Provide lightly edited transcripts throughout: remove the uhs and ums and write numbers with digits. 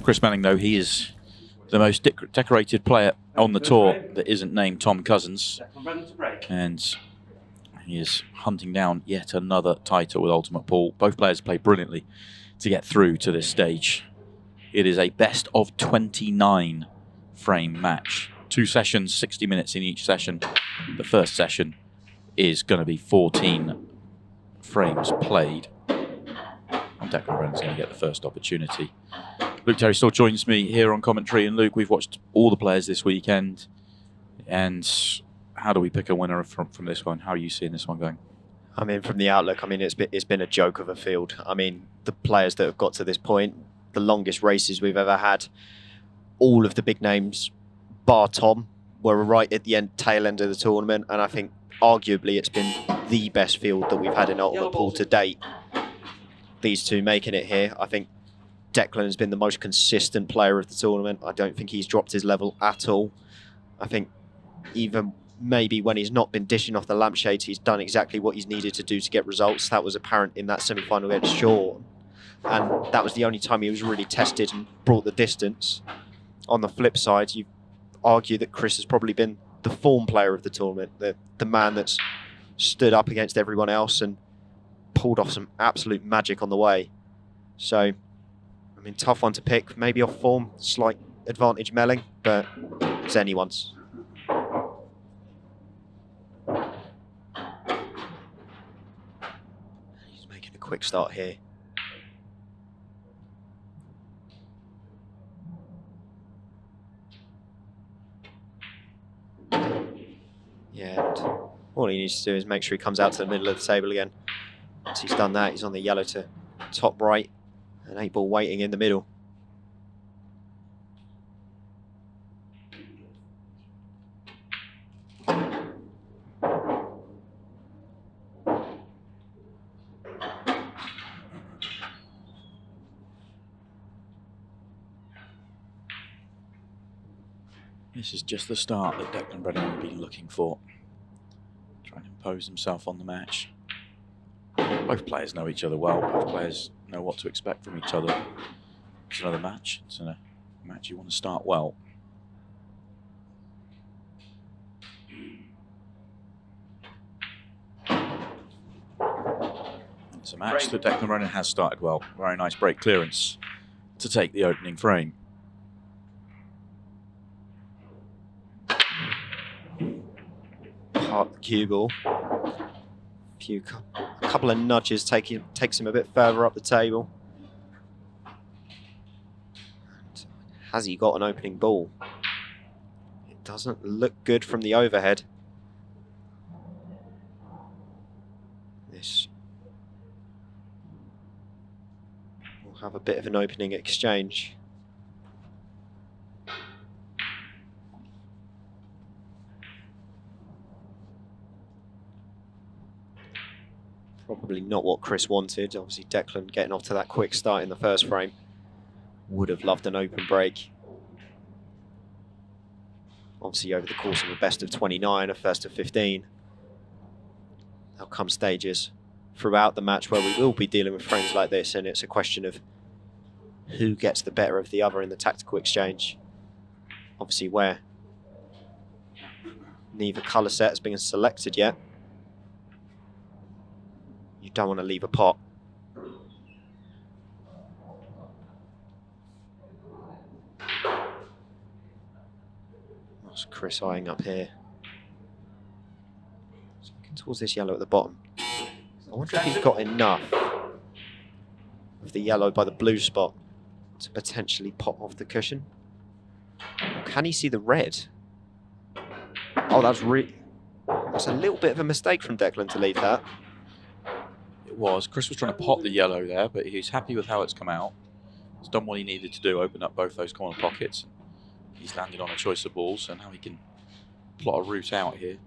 Chris Melling, though, he is the most decorated player on the tour that isn't named Tom Cousins. And he is hunting down yet another title with 𝗏𝗏𝗏𝗏. Both players play brilliantly to get through to this stage. It is a best of 29 frame match. 2 sessions, 60 minutes in each session. The first session is going to be 14 frames played. And Declan Brennan's going to get the first opportunity. Luke Terry still joins me here on commentary. And Luke, we've watched all the players this weekend. And how do we pick a winner from this one? How are you seeing this one going? I mean, from the outlook, I mean, it's been a joke of a field. I mean, the players that have got to this point, the longest races we've ever had, all of the big names, bar Tom, were right at the tail end of the tournament. And I think arguably it's been the best field that we've had in 𝗏𝗏𝗏𝗏 to date. These two making it here. I think Declan has been the most consistent player of the tournament. I don't think he's dropped his level at all. I think even maybe when he's not been dishing off the lampshades, he's done exactly what he's needed to do to get results. That was apparent in that semi-final against 𝗏𝗏𝗏𝗏. And that was the only time he was really tested and brought the distance. On the flip side, you argue that Chris has probably been the form player of the tournament, the man that's stood up against everyone else and pulled off some absolute magic on the way. So, I mean, tough one to pick. Maybe off form, slight advantage Melling, but it's anyone's. He's making a quick start here. Yeah, and all he needs to do is make sure he comes out to the middle of the table again. Once he's done that, he's on the yellow to top right, and 8-ball waiting in the middle. This is just the start that Declan Brennan will be looking for. Trying to impose himself on the match. Both players know each other well. Both players know what to expect from each other. It's another match. It's a match you want to start well. It's a match that Declan Brennan has started well. Very nice break clearance to take the opening frame. Part the cue ball. A couple of nudges takes him a bit further up the table. And has he got an opening ball? It doesn't look good from the overhead. This will have a bit of an opening exchange. Probably not what Chris wanted. Obviously, Declan getting off to that quick start in the first frame. Would have loved an open break. Obviously, over the course of a best of 29, a first of 15. There'll come stages throughout the match where we will be dealing with frames like this, and it's a question of who gets the better of the other in the tactical exchange. Obviously, where neither colour set has been selected yet, you don't want to leave a pot. What's Chris eyeing up here? So looking towards this yellow at the bottom. I wonder if he's got enough of the yellow by the blue spot to potentially pop off the cushion. Or can he see the red? Oh, that's a little bit of a mistake from Declan to leave that. Chris was trying to pot the yellow there, but he's happy with how it's come out. He's done what he needed to do, open up both those corner pockets. He's landed on a choice of balls, so now he can plot a route out here.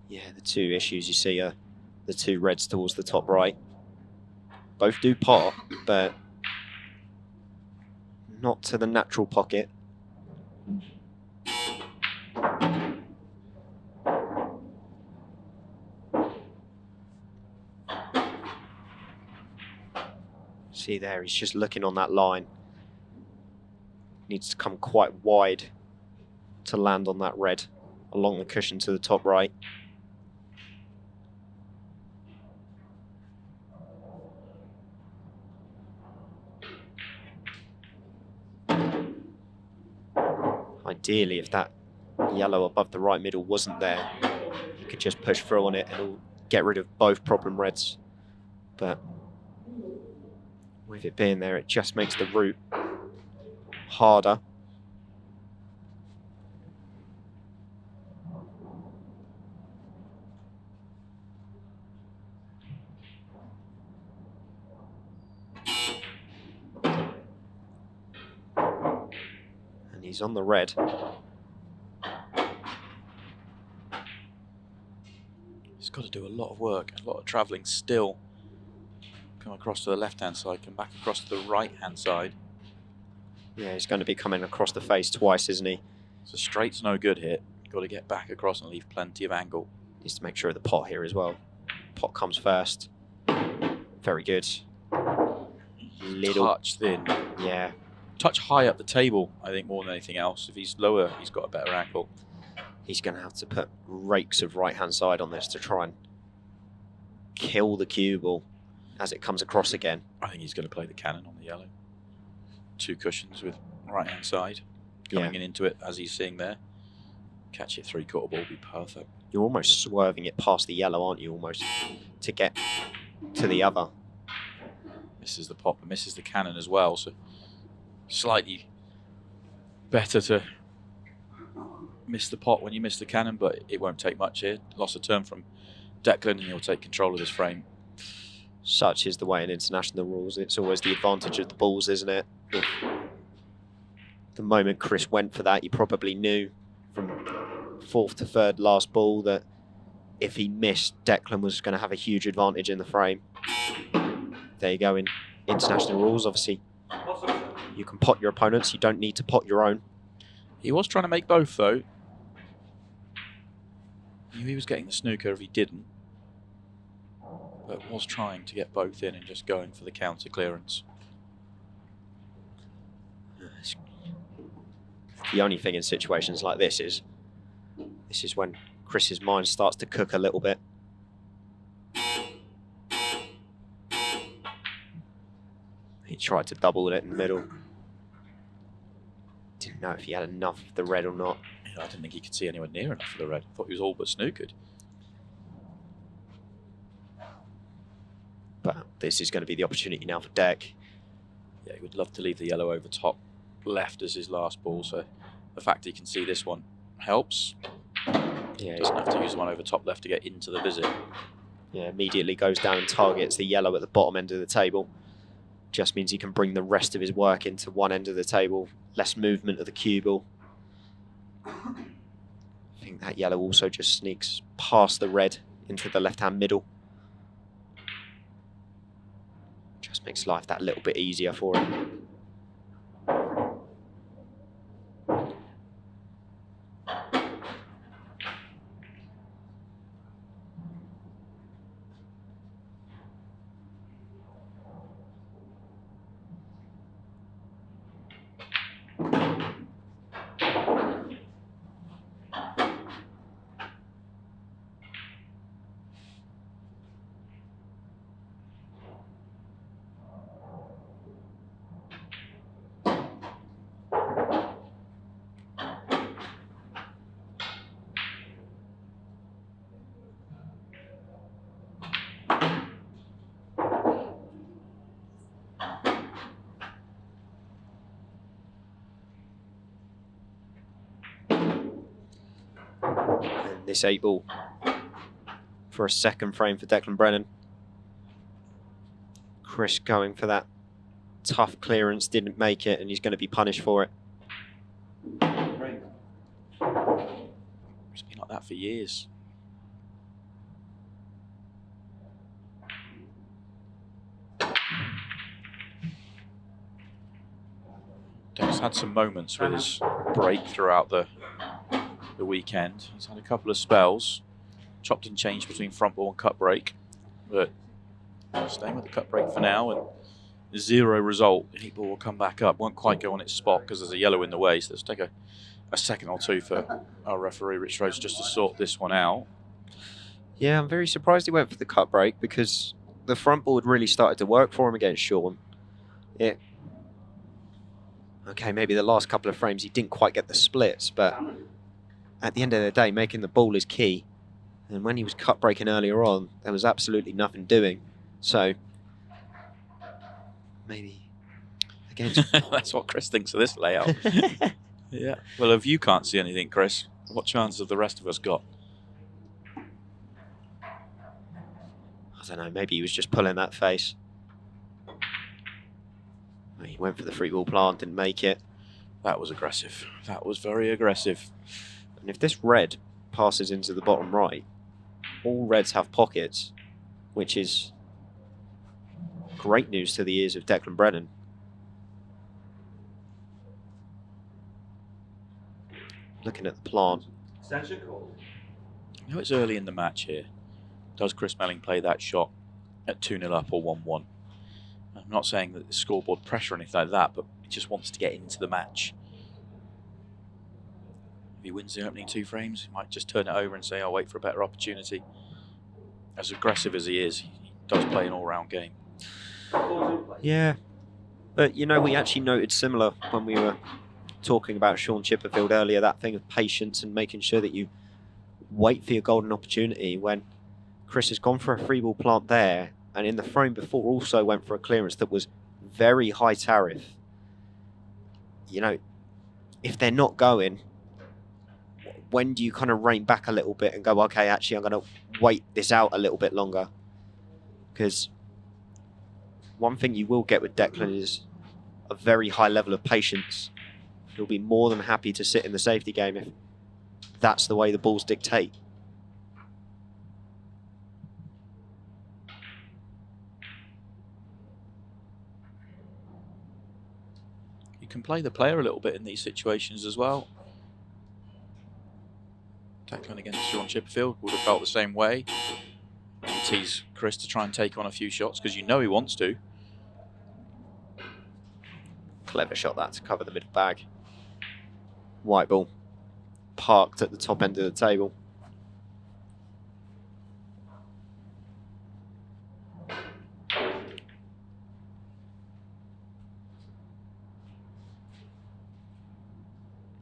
Yeah, the two issues you see are the two reds towards the top right. Both do pot, but not to the natural pocket. See there, he's just looking on that line. Needs to come quite wide to land on that red along the cushion to the top right. Ideally, if that yellow above the right middle wasn't there, you could just push through on it and it'll get rid of both problem reds. But with it being there, it just makes the route harder. And he's on the red. He's got to do a lot of work, a lot of travelling still. Come across to the left-hand side, come back across to the right-hand side. Yeah, he's going to be coming across the face twice, isn't he? So straight's no good here. Got to get back across and leave plenty of angle. Needs to make sure of the pot here as well. Pot comes first. Very good. Little touch thin. Yeah. Touch high up the table, I think, more than anything else. If he's lower, he's got a better angle. He's going to have to put rakes of right-hand side on this to try and kill the cue ball as it comes across again. I think he's going to play the cannon on the yellow. 2 cushions with right-hand side coming in into it as he's seeing there. Catch it 3/4 ball, be perfect. You're almost swerving it past the yellow, aren't you, almost, to get to the other. Misses the pot, but misses the cannon as well, so slightly better to miss the pot when you miss the cannon, but it won't take much here. Lost a turn from Declan and he'll take control of this frame. Such is the way in international rules. It's always the advantage of the balls, isn't it? The moment Chris went for that, he probably knew from 4th to 3rd last ball that if he missed, Declan was going to have a huge advantage in the frame. There you go in international rules. Obviously, you can pot your opponents. You don't need to pot your own. He was trying to make both, though. He knew he was getting the snooker if he didn't. But was trying to get both in and just going for the counter clearance. The only thing in situations like this is when Chris's mind starts to cook a little bit. He tried to double it in the middle. Didn't know if he had enough of the red or not. Yeah, I didn't think he could see anywhere near enough of the red. I thought he was all but snookered. But this is going to be the opportunity now for Dec. Yeah, he would love to leave the yellow over top left as his last ball, so the fact he can see this one helps. Yeah, he doesn't have to use the one over top left to get into the visit. Yeah, immediately goes down and targets the yellow at the bottom end of the table. Just means he can bring the rest of his work into one end of the table. Less movement of the cue ball. I think that yellow also just sneaks past the red into the left-hand middle. Just makes life that little bit easier for him. This 8 ball for a second frame for Declan Brennan. Chris going for that tough clearance, didn't make it, and he's going to be punished for it. It's been like that for years. Dec's had some moments with his break throughout the weekend. He's had a couple of spells, chopped and changed between front ball and cut break, but staying with the cut break for now, and 0 result. 8-ball will come back up. Won't quite go on its spot because there's a yellow in the way. So let's take a second or two for our referee, Rich Rose, just to sort this one out. Yeah, I'm very surprised he went for the cut break because the front board really started to work for him against Sean. Okay, maybe the last couple of frames he didn't quite get the splits, but at the end of the day, making the ball is key. And when he was cut breaking earlier on, there was absolutely nothing doing. So maybe against that's what Chris thinks of this layout. Yeah. Well, if you can't see anything, Chris, what chance have the rest of us got? I don't know, maybe he was just pulling that face. He went for the free ball plant, didn't make it. That was aggressive. That was very aggressive. And if this red passes into the bottom right, all reds have pockets, which is great news to the ears of Declan Brennan. Looking at the plant. I know it's early in the match here. Does Chris Melling play that shot at 2-0 up or 1-1? I'm not saying that the scoreboard pressure or anything like that, but he just wants to get into the match. If he wins the opening 2 frames, he might just turn it over and say, I'll wait for a better opportunity. As aggressive as he is, he does play an all-round game. Yeah, but you know, we actually noted similar when we were talking about 𝗠𝗁𝗃𝗵𝗆 earlier, that thing of patience and making sure that you wait for your golden opportunity. When Chris has gone for a free ball plant there, and in the frame before also went for a clearance that was very high tariff. You know, if they're not going, when do you kind of rein back a little bit and go, okay, actually I'm going to wait this out a little bit longer? Because one thing you will get with Declan is a very high level of patience. He'll be more than happy to sit in the safety game if that's the way the balls dictate. You can play the player a little bit in these situations as well. Declan against 𝗠𝗁𝗃𝗵𝗆 would have felt the same way. You tease Chris to try and take on a few shots because you know he wants to. Clever shot that to cover the middle bag. White ball parked at the top end of the table.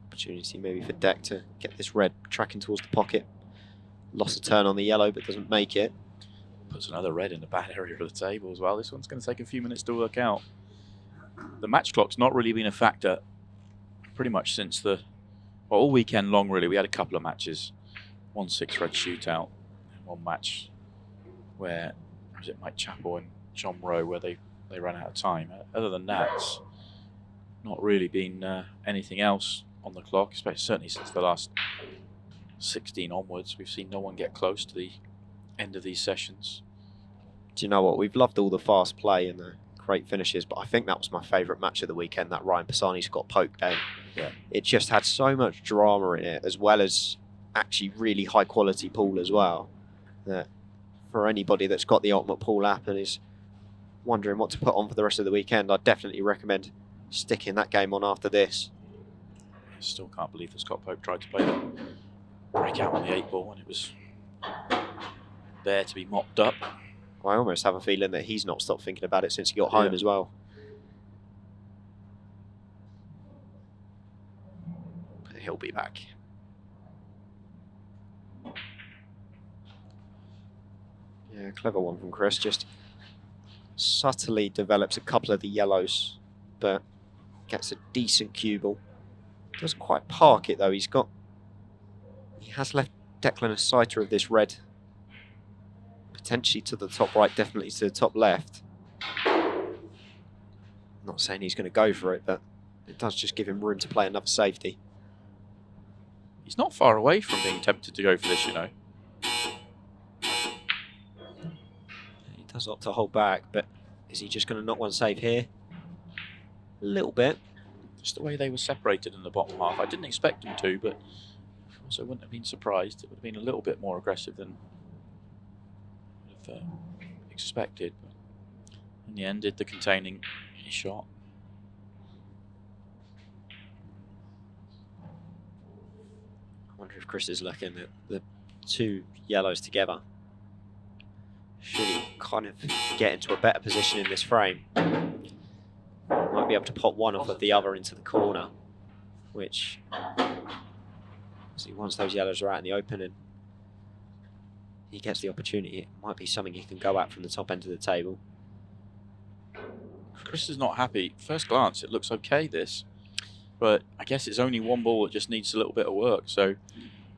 Opportunity maybe for Deck to get this red tracking towards the pocket. Lost a turn on the yellow but doesn't make it. Puts another red in the bad area of the table as well. This one's going to take a few minutes to work out. The match clock's not really been a factor pretty much since well, all weekend long really. We had a couple of matches. 1 6-red shootout. And one match where, was it 𝗦𝗁𝗱𝗆 and 𝗏𝗏 where they ran out of time. Other than that, it's not really been anything else on the clock, especially certainly since the last 16 onwards. We've seen no one get close to the end of these sessions. Do you know what? We've loved all the fast play and the great finishes, but I think that was my favourite match of the weekend, that Ryan 𝗵𝗂-Scott-Pope game. Yeah. It just had so much drama in it, as well as actually really high quality pool as well. That for anybody that's got the Ultimate Pool app and is wondering what to put on for the rest of the weekend, I'd definitely recommend sticking that game on after this. I still can't believe that Scott-Pope tried to play the breakout on the 8-ball and it was there to be mopped up. I almost have a feeling that he's not stopped thinking about it since he got home as well. But he'll be back. Yeah, clever one from Chris. Just subtly develops a couple of the yellows, but gets a decent cue ball. Doesn't quite park it though. He has left Declan a sighter of this red. Potentially to the top right, definitely to the top left. Not saying he's going to go for it, but it does just give him room to play another safety. He's not far away from being tempted to go for this, you know. He does opt to hold back, but is he just going to knock one save here? A little bit. Just the way they were separated in the bottom half. I didn't expect them to, but also wouldn't have been surprised. It would have been a little bit more aggressive than expected. But in the end, did the containing His shot. I wonder if Chris is looking at the two yellows together. Should he kind of get into a better position in this frame? Might be able to pop one off of the other into the corner, which, see, once those yellows are out in the open and he gets the opportunity, it might be something he can go at from the top end of the table. Chris is not happy. First glance, it looks okay, this. But I guess it's only one ball that just needs a little bit of work. So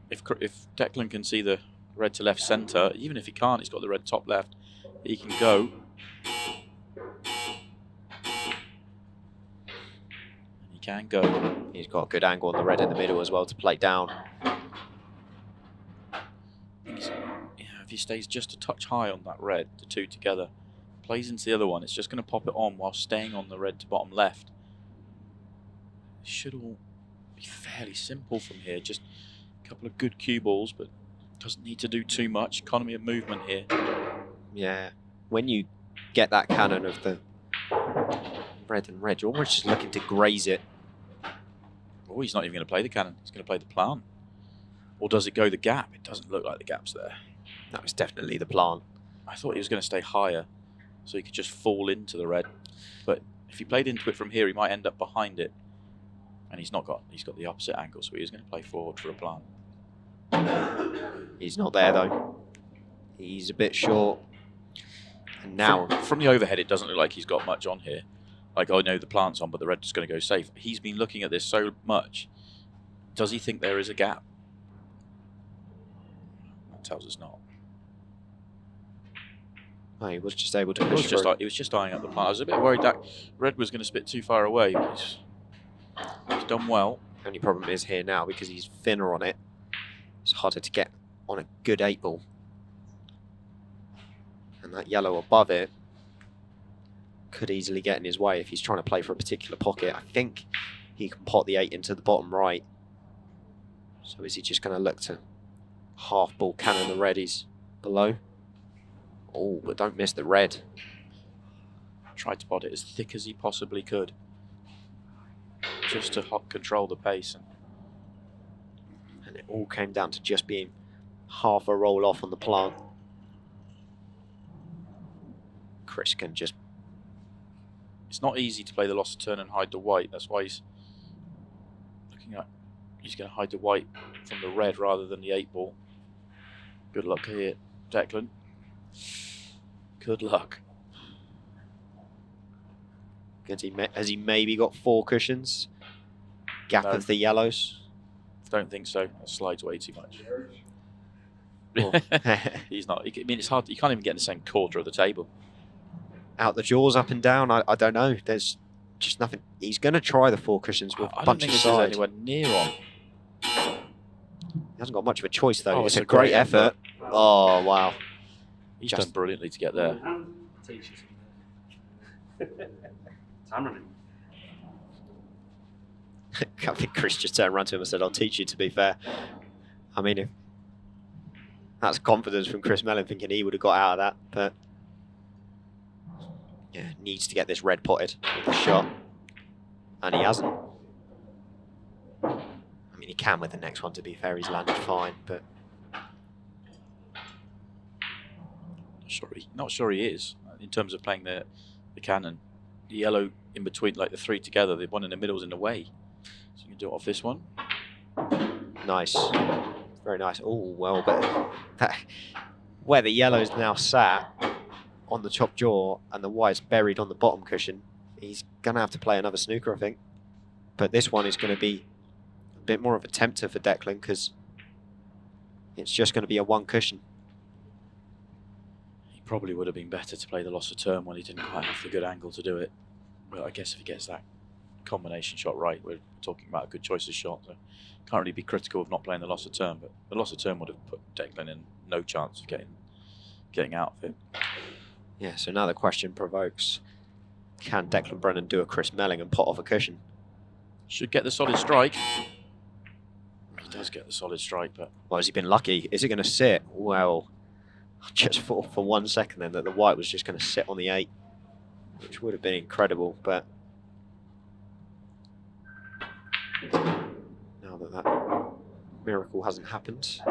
if Declan can see the red to left centre, even if he can't, he's got the red top left, he can go. He can go. He's got a good angle on the red in the middle as well to play down. If he stays just a touch high on that red, the two together, plays into the other one, it's just going to pop it on while staying on the red to bottom left. It should all be fairly simple from here. Just a couple of good cue balls, but doesn't need to do too much. Economy of movement here. Yeah, when you get that cannon of the red and red, you're almost just looking to graze it. Oh, he's not even going to play the cannon. He's going to play the plan. Or does it go the gap? It doesn't look like the gap's there. That was definitely the plan. I thought he was going to stay higher so he could just fall into the red. But if he played into it from here, he might end up behind it. And he's got the opposite angle, so he's going to play forward for a plan. He's not there though. He's a bit short. And now from the overhead, it doesn't look like he's got much on here. Like, I know the plant's on, but the red's going to go safe. He's been looking at this so much. Does he think there is a gap? That tells us not. Oh, he was just able to push through. He was just eyeing up the plant. I was a bit worried that red was going to spit too far away. But he's done well. The only problem is here now, because he's thinner on it, it's harder to get on a good 8 ball. And that yellow above it could easily get in his way if he's trying to play for a particular pocket. I think he can pot the 8 into the bottom right. So is he just going to look to half ball cannon the red he's below? Oh, but don't miss the red. Tried to pot it as thick as he possibly could, just to control the pace. And it all came down to just being half a roll off on the plant. Chris can just... It's not easy to play the loss of turn and hide the white. That's why he's looking at... He's going to hide the white from the red rather than the 8 ball. Good luck here, Declan. Good luck. Has he maybe got 4 cushions? Gap No. of the yellows? Don't think so. That slides way too much. Oh. He's not. I mean, it's hard. You can't even get in the same quarter of the table. Out the jaws, up and down. I don't know. There's just nothing. He's going to try the 4 cushions with I a don't bunch think of this is side. anywhere near on. He hasn't got much of a choice though. Oh, it's a great effort. Oh wow! He's Just- done brilliantly to get there. I think Chris just turned around to him and said, "I'll teach you to be fair." I mean, if that's confidence from Chris Melling, thinking he would have got out of that, but yeah, needs to get this red potted with the shot, and he hasn't. I mean, he can with the next one. To be fair, he's landed fine, but Not sure he is in terms of playing the cannon. The yellow in between, like the 3 together, the one in the middle is in the way. So you can do it off this one. nice, very nice. Oh well, but that, where the yellow's now sat on the top jaw and the white's buried on the bottom cushion, he's gonna have to play another snooker, I think. But this one is going to be a bit more of a tempter for Declan because it's just going to be a 1 cushion. He probably would have been better to play the loss of turn when he didn't quite have the good angle to do it. But I guess if he gets that combination shot right, we're talking about a good choice of shot. So can't really be critical of not playing the loss of turn, but the loss of turn would have put Declan in no chance of getting out of it. Yeah, so now the question provokes, can Declan Brennan do a Chris Melling and pot off a cushion? Should get the solid strike. He does get the solid strike, but... Well, has he been lucky? Is it going to sit? Well, I just thought for 1 second then that the white was just going to sit on the 8. which would have been incredible, but now that that miracle hasn't happened,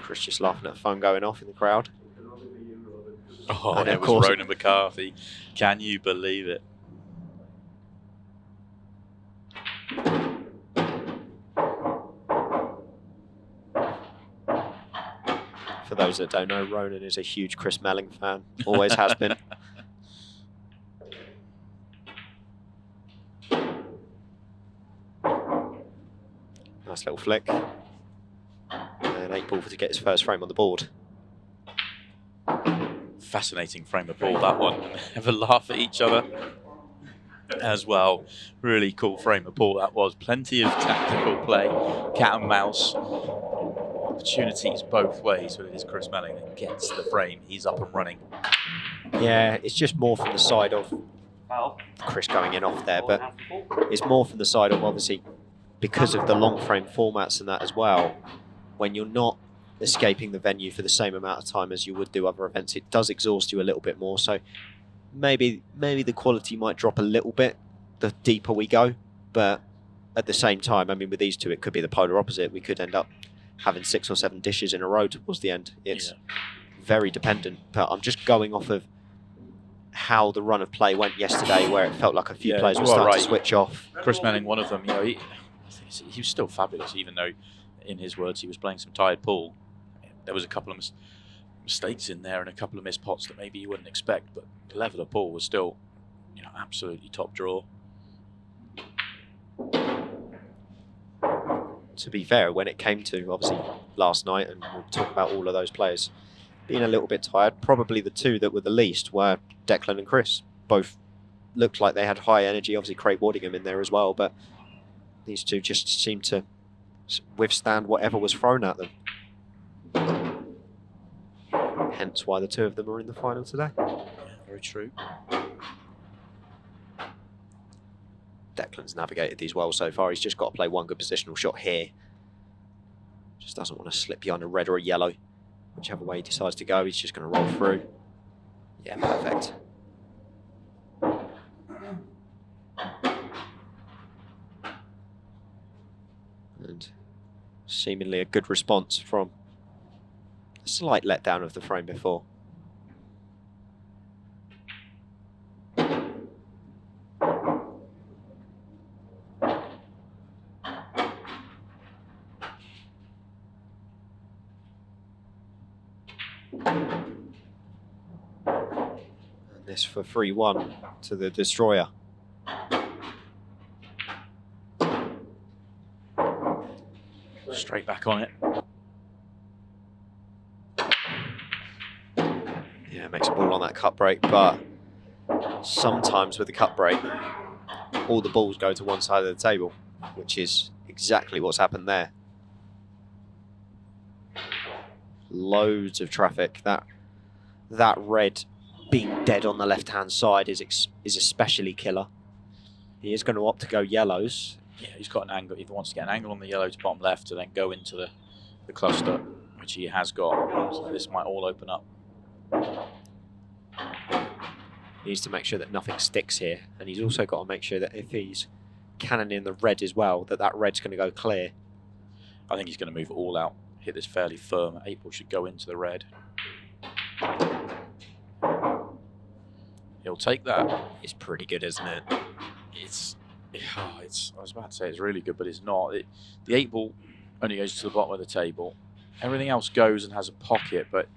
Chris just laughing at a phone going off in the crowd. Oh, and it was 𝗏𝗏𝗃𝗏𝗏. Can you believe it? For those that don't know, Ronan is a huge Chris Melling fan, always has been. Nice little flick. And 8-ball to get his first frame on the board. Fascinating frame of ball, that one. Have a laugh at each other as well. Really cool frame of ball that was. Plenty of tactical play, cat and mouse. Opportunities both ways, but it is Chris Melling that gets the frame. He's up and running. Yeah, it's just more from the side of Chris going in off there, but it's more from the side of, obviously, because of the long frame formats and that as well, when you're not escaping the venue for the same amount of time as you would do other events, it does exhaust you a little bit more. So maybe the quality might drop a little bit the deeper we go, but at the same time, I mean, with these two, it could be the polar opposite. We could end up having 6 or 7 dishes in a row towards the end. It's very dependent, but I'm just going off of how the run of play went yesterday, where it felt like a few players were starting to switch off. Chris Melling, one of them, you know, he was still fabulous, even though, in his words, he was playing some tired pool. There was a couple of mistakes in there and a couple of missed pots that maybe you wouldn't expect, but the level of ball was still, you know, absolutely top draw. To be fair, when it came to, obviously, last night, and we'll talk about all of those players being a little bit tired, probably the two that were the least were Declan and Chris. Both looked like they had high energy, obviously 𝗏𝗏𝗃𝗏𝗏 in there as well, but these two just seemed to withstand whatever was thrown at them. Hence why the two of them are in the final today. Yeah, very true. Declan's navigated these well so far. He's just got to play one good positional shot here. Just doesn't want to slip behind a red or a yellow. Whichever way he decides to go, he's just going to roll through. Yeah, perfect. And seemingly a good response from a slight letdown of the frame before. And this for 3-1 to the destroyer. Straight back on it. Yeah, makes a ball on that cut break, but sometimes with the cut break, all the balls go to one side of the table, which is exactly what's happened there. Loads of traffic. That red being dead on the left-hand side is especially killer. He is going to opt to go yellows. Yeah, he's got an angle. He wants to get an angle on the yellow to bottom left to then go into the cluster, which he has got. So this might all open up. He needs to make sure that nothing sticks here, and he's also got to make sure that if he's cannoning the red as well, that red's going to go clear. I think he's going to move it all out. Hit this fairly firm. 8-ball should go into the red. He'll take that. It's pretty good, isn't it? I was about to say it's really good, but it's not. The 8-ball only goes to the bottom of the table. Everything else goes and has a pocket, but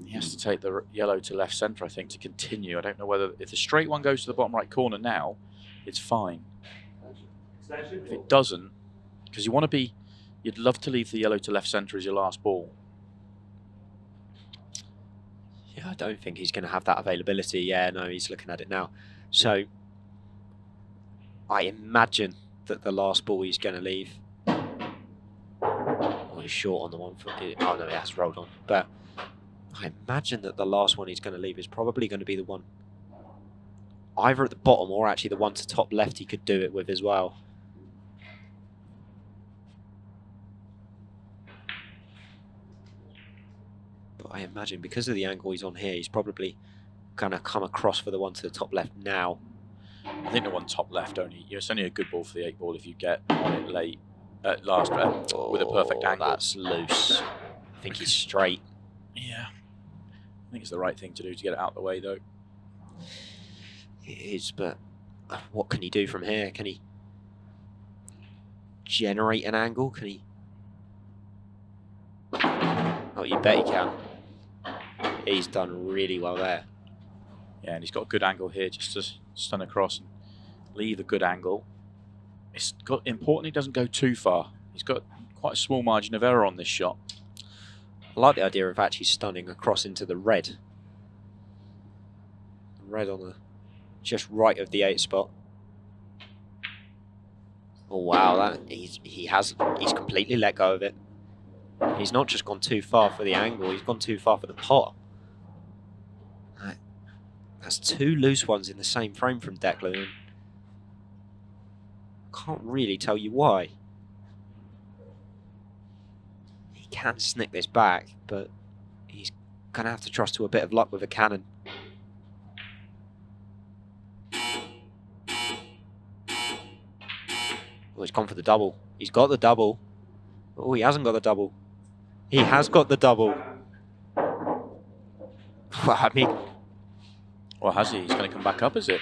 he has to take the yellow to left centre, I think, to continue. I don't know whether, if the straight one goes to the bottom right corner now, it's fine. If it doesn't, because you'd love to leave the yellow to left centre as your last ball. Yeah, I don't think he's going to have that availability. Yeah, no, he's looking at it now. So I imagine that the last ball he's going to leave. Oh, he's short on the one foot. Oh no, he has rolled on. But I imagine that the last one he's going to leave is probably going to be the one either at the bottom or actually the one to top left he could do it with as well. But I imagine because of the angle he's on here, he's probably going to come across for the one to the top left now. I think the one top left it's only a good ball for the 8 ball if you get on it late at last with a perfect angle. That's loose. I think he's straight. Yeah. I think it's the right thing to do to get it out of the way, though. It is, but what can he do from here? Can he generate an angle? Can he? Oh, you bet he can. He's done really well there. Yeah, and he's got a good angle here just to stun across and leave a good angle. It's important he doesn't go too far. He's got quite a small margin of error on this shot. I like the idea of actually stunning across into the red. Red on the just right of the 8 spot. Oh wow, he's completely let go of it. He's not just gone too far for the angle, he's gone too far for the pot. That's 2 loose ones in the same frame from Declan. Can't really tell you why. He can snick this back, but he's going to have to trust to a bit of luck with a cannon. Oh, he's gone for the double. He's got the double. Oh, he hasn't got the double. He has got the double. Well, I mean... Well, has he? He's going to come back up, is it?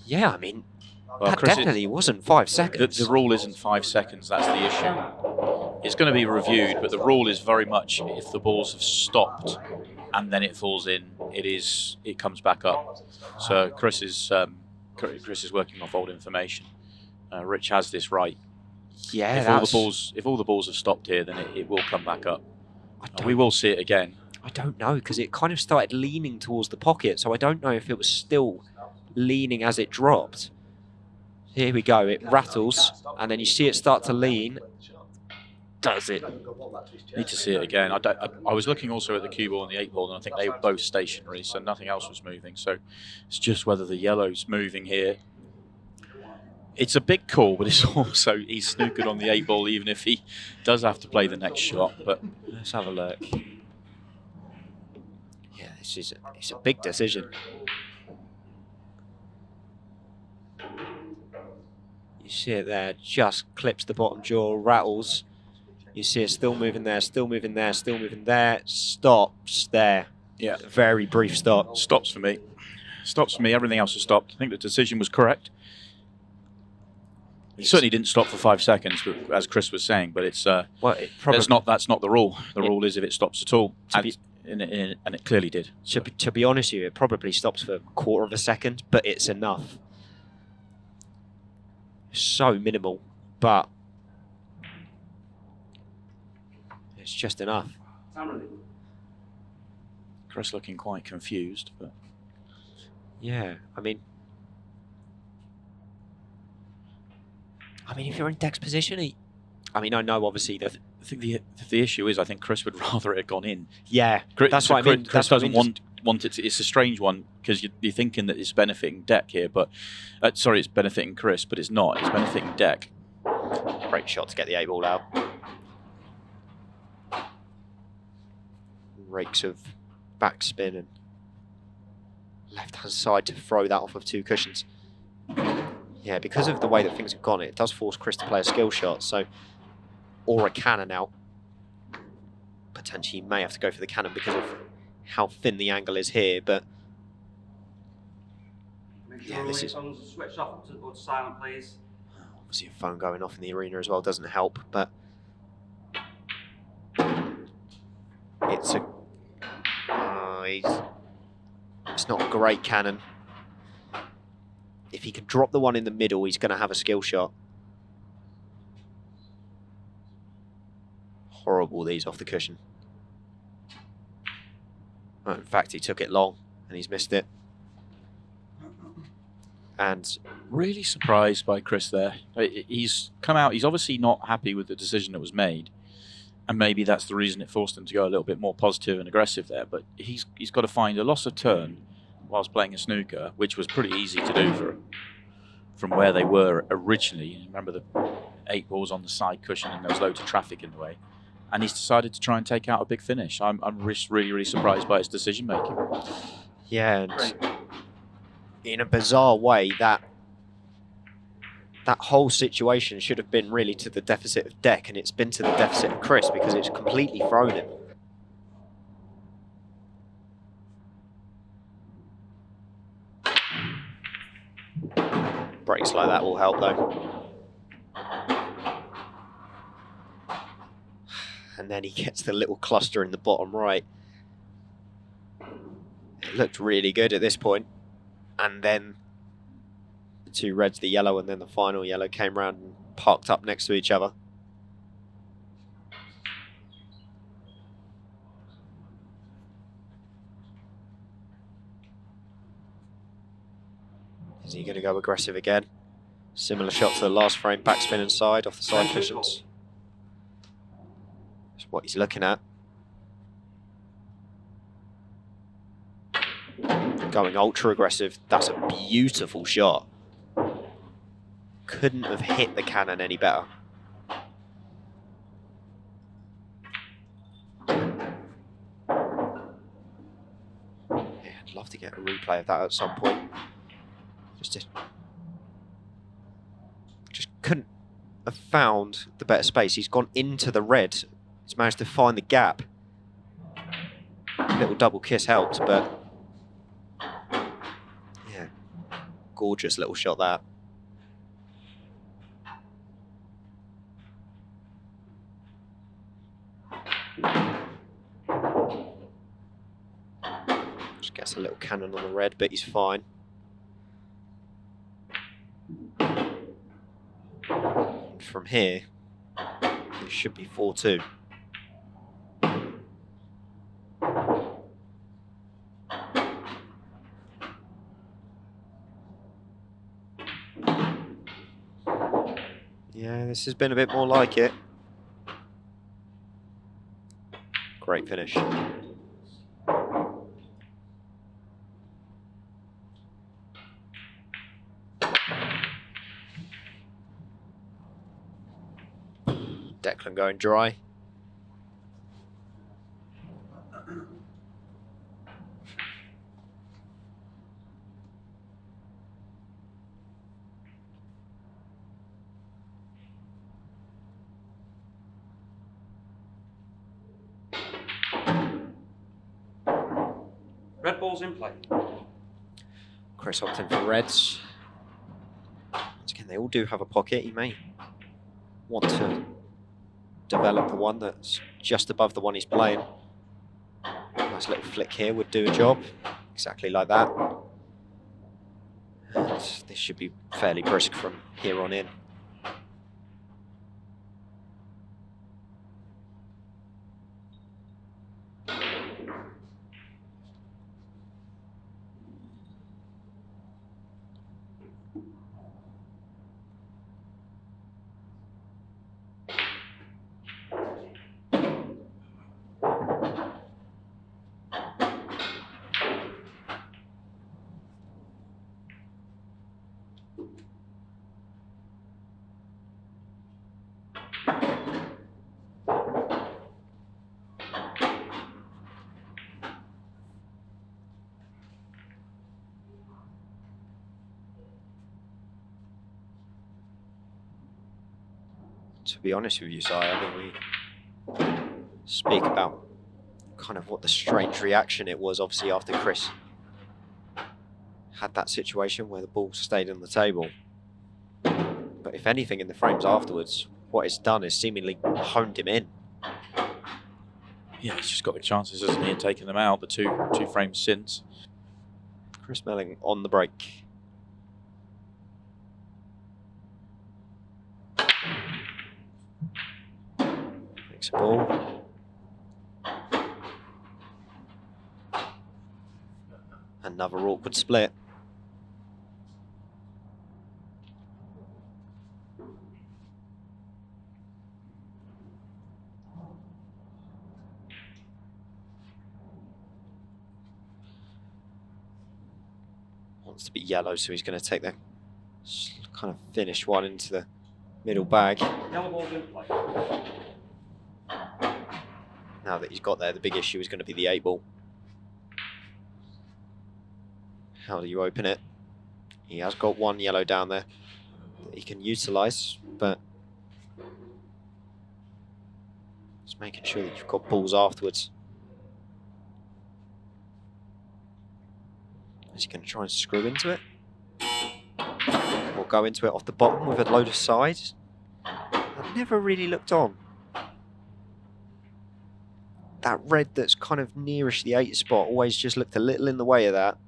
Yeah, I mean, well, that definitely wasn't 5 seconds. The rule isn't 5 seconds, that's the issue. It's going to be reviewed, but the rule is very much if the balls have stopped and then it falls in, it comes back up. So Chris is working off old information. Rich has this right. Yeah, if all the balls have stopped here, then it will come back up. And we will see it again. I don't know, because it kind of started leaning towards the pocket, so I don't know if it was still leaning as it dropped. Here we go, it rattles, and then you see it start to lean. Does it? Need to see it again. I was looking also at the cue ball and the 8 ball, and I think they were both stationary, so nothing else was moving. So it's just whether the yellow's moving here. It's a big call, but it's also he's snookered on the 8 ball, even if he does have to play the next shot. But let's have a look. Yeah, it's a big decision. You see it there, just clips the bottom jaw, rattles. You see it still moving there, still moving there, still moving there. Stops there. Yeah. Very brief stop. Stops for me. Stops for me. Everything else has stopped. I think the decision was correct. It certainly didn't stop for 5 seconds, as Chris was saying, but it's that's not the rule. The rule is if it stops at all, and it clearly did. To be honest with you, it probably stops for a 1/4 of a second, but it's enough. So minimal, but it's just enough. Chris looking quite confused, but yeah, I mean, if you're in Dec's position, I know obviously that. I think the issue is I think Chris would rather it had gone in. Yeah, that's what I mean. Chris doesn't want it. It's a strange one because you're thinking that it's benefiting Dec here, but sorry, it's benefiting Chris, but it's not. It's benefiting Dec. Great shot to get the 8 ball out. Rakes of backspin and left-hand side to throw that off of 2 cushions. Yeah, because of the way that things have gone, it does force Chris to play a skill shot, or a cannon out. Potentially, he may have to go for the cannon because of how thin the angle is here, but yeah, this is switch off to silent, please. Obviously, a phone going off in the arena as well doesn't help, but it's it's not a great cannon. If he can drop the one in the middle, he's going to have a skill shot. Horrible, these off the cushion. Oh, in fact, he took it long and he's missed it. And really surprised by Chris there. He's come out, he's obviously not happy with the decision that was made. And maybe that's the reason it forced him to go a little bit more positive and aggressive there. But he's got to find a loss of turn whilst playing a snooker, which was pretty easy to do from where they were originally. Remember the 8 balls on the side cushion and there was loads of traffic in the way. and he's decided to try and take out a big finish. I'm really surprised by his decision making. Yeah, and in a bizarre way, that whole situation should have been really to the deficit of Dec, and it's been to the deficit of Chris because it's completely thrown him. Breaks like that will help though. And then he gets the little cluster in the bottom right. It looked really good at this point. And then the two reds, the yellow and then the final yellow, came round and parked up next to each other. Is he going to go aggressive again? Similar shot to the last frame, backspin and side off the side cushions. That's what he's looking at. Going ultra aggressive. That's a beautiful shot. Couldn't have hit the cannon any better. Yeah, I'd love to get a replay of that at some point. Just couldn't have found the better space. He's gone into the red. He's managed to find the gap. Little double kiss helped, but yeah, gorgeous little shot that. Just gets a little cannon on the red, but he's fine. And from here, it should be 4-2. Yeah, this has been a bit more like it. Great finish. Declan going dry. Red ball's in play. Chris opting for reds. Once again, they all do have a pocket. He may want to develop the one that's just above the one he's playing. Nice little flick here would do a job. Exactly like that. And this should be fairly brisk from here on in. To be honest with you, Si, I mean, we speak about kind of what the strange reaction it was, obviously, after Chris had that situation where the ball stayed on the table. But if anything, in the frames afterwards, what it's done is seemingly honed him in. Yeah, he's just got the chances, hasn't he, and taken them out the two frames since. Chris Melling on the break. Makes a ball. Another awkward split. Wants to be yellow, so he's going to take the kind of finished one into the middle bag. Yellow ball's in play. Now that he's got there, the big issue is going to be the 8-ball. How do you open it? He has got one yellow down there that he can utilise, but just making sure that you've got balls afterwards. Is he going to try and screw into it? Or go into it off the bottom with a load of sides? I've never really looked on. That red that's kind of nearish the 8 spot always just looked a little in the way of that.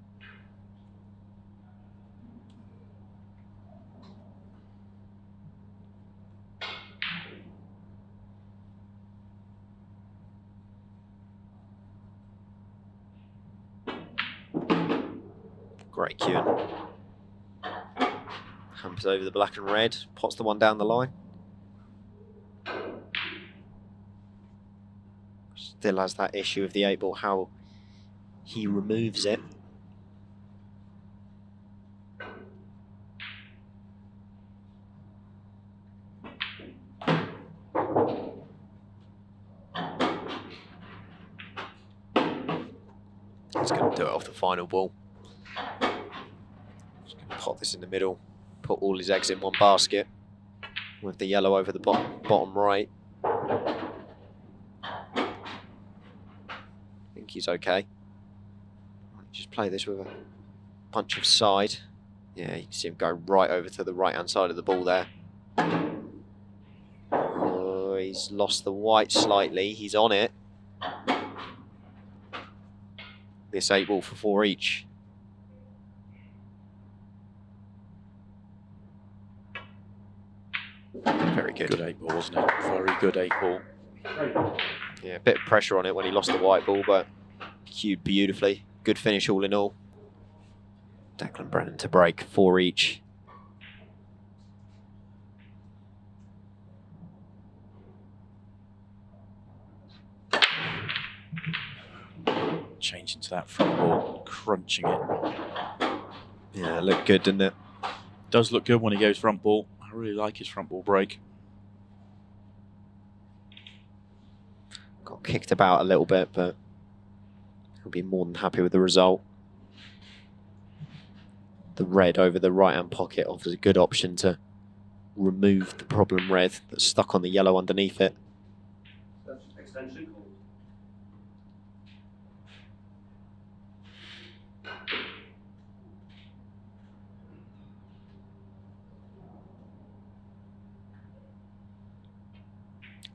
Great cueing. Hampers over the black and red, pots the one down the line. Still has that issue of the 8-ball, how he removes it. He's going to do it off the final ball. He's going to pot this in the middle, put all his eggs in one basket with the yellow over the bottom right. I think he's okay. Just play this with a bunch of side. Yeah, you can see him go right over to the right-hand side of the ball there. Oh, he's lost the white slightly. He's on it. This 8-ball for 4 each. Very good. Good 8-ball, wasn't it? Very good 8-ball. Yeah, a bit of pressure on it when he lost the white ball, but cued beautifully. Good finish all in all. Declan Brennan to break, 4 each. Changing to that front ball, crunching it. Yeah, it looked good, didn't it? Does look good when he goes front ball. I really like his front ball break. Got kicked about a little bit, but he'll be more than happy with the result. The red over the right-hand pocket offers a good option to remove the problem red that's stuck on the yellow underneath it. Extension called.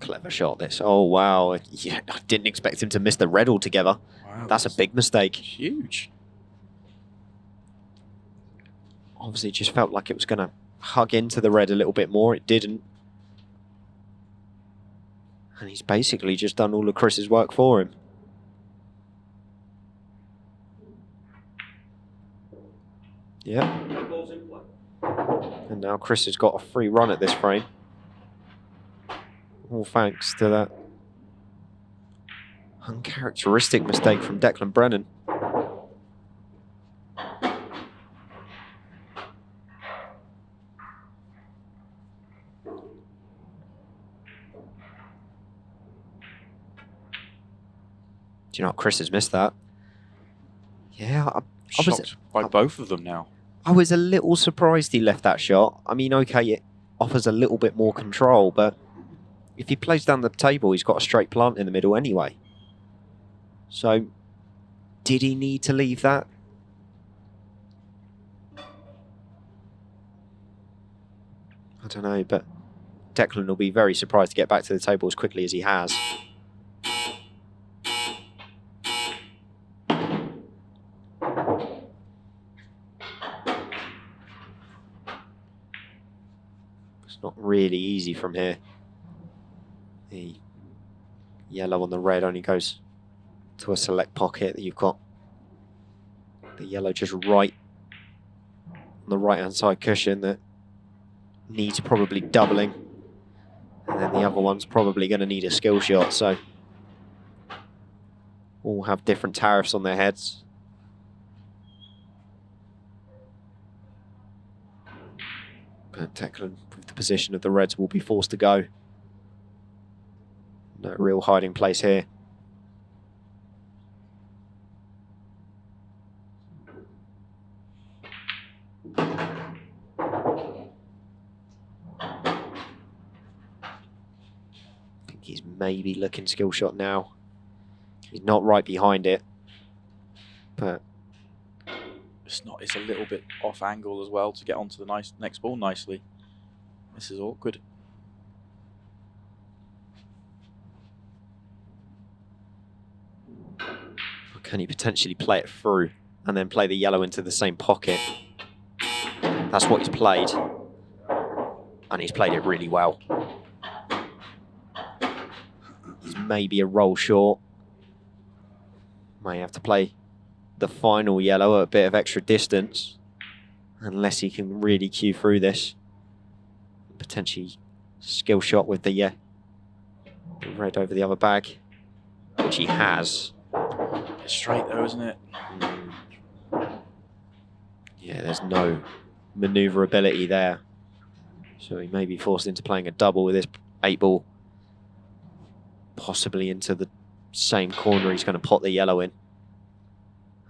Clever shot, this. Oh, wow. Yeah, I didn't expect him to miss the red altogether. Wow, That's a big mistake. Huge. Obviously, just felt like it was going to hug into the red a little bit more. It didn't. And he's basically just done all of Chris's work for him. Yeah. Balls in play. And now Chris has got a free run at this frame. All thanks to that uncharacteristic mistake from Declan Brennan. Do you know what? Chris has missed that. Yeah, I was Shocked by both of them now. I was a little surprised he left that shot. I mean, okay, it offers a little bit more control, but if he plays down the table, he's got a straight plant in the middle anyway. So, did he need to leave that? I don't know, but Declan will be very surprised to get back to the table as quickly as he has. It's not really easy from here. The yellow on the red only goes to a select pocket that you've got. The yellow just right on the right-hand side cushion that needs probably doubling. And then the other one's probably going to need a skill shot. So all have different tariffs on their heads. But Declan, with the position of the reds, will be forced to go. No real hiding place here. He's maybe looking skill shot now. He's not right behind it, but it's not. It's a little bit off angle as well to get onto the next ball nicely. This is awkward. Or can he potentially play it through and then play the yellow into the same pocket? That's what he's played, and he's played it really well. He's maybe a roll short. May have to play the final yellow at a bit of extra distance, unless he can really cue through this. Potentially skill shot with the red over the other bag, which he has. It's straight though, isn't it? Yeah, there's no manoeuvrability there. So he may be forced into playing a double with this 8-ball. Possibly into the same corner he's going to pot the yellow in.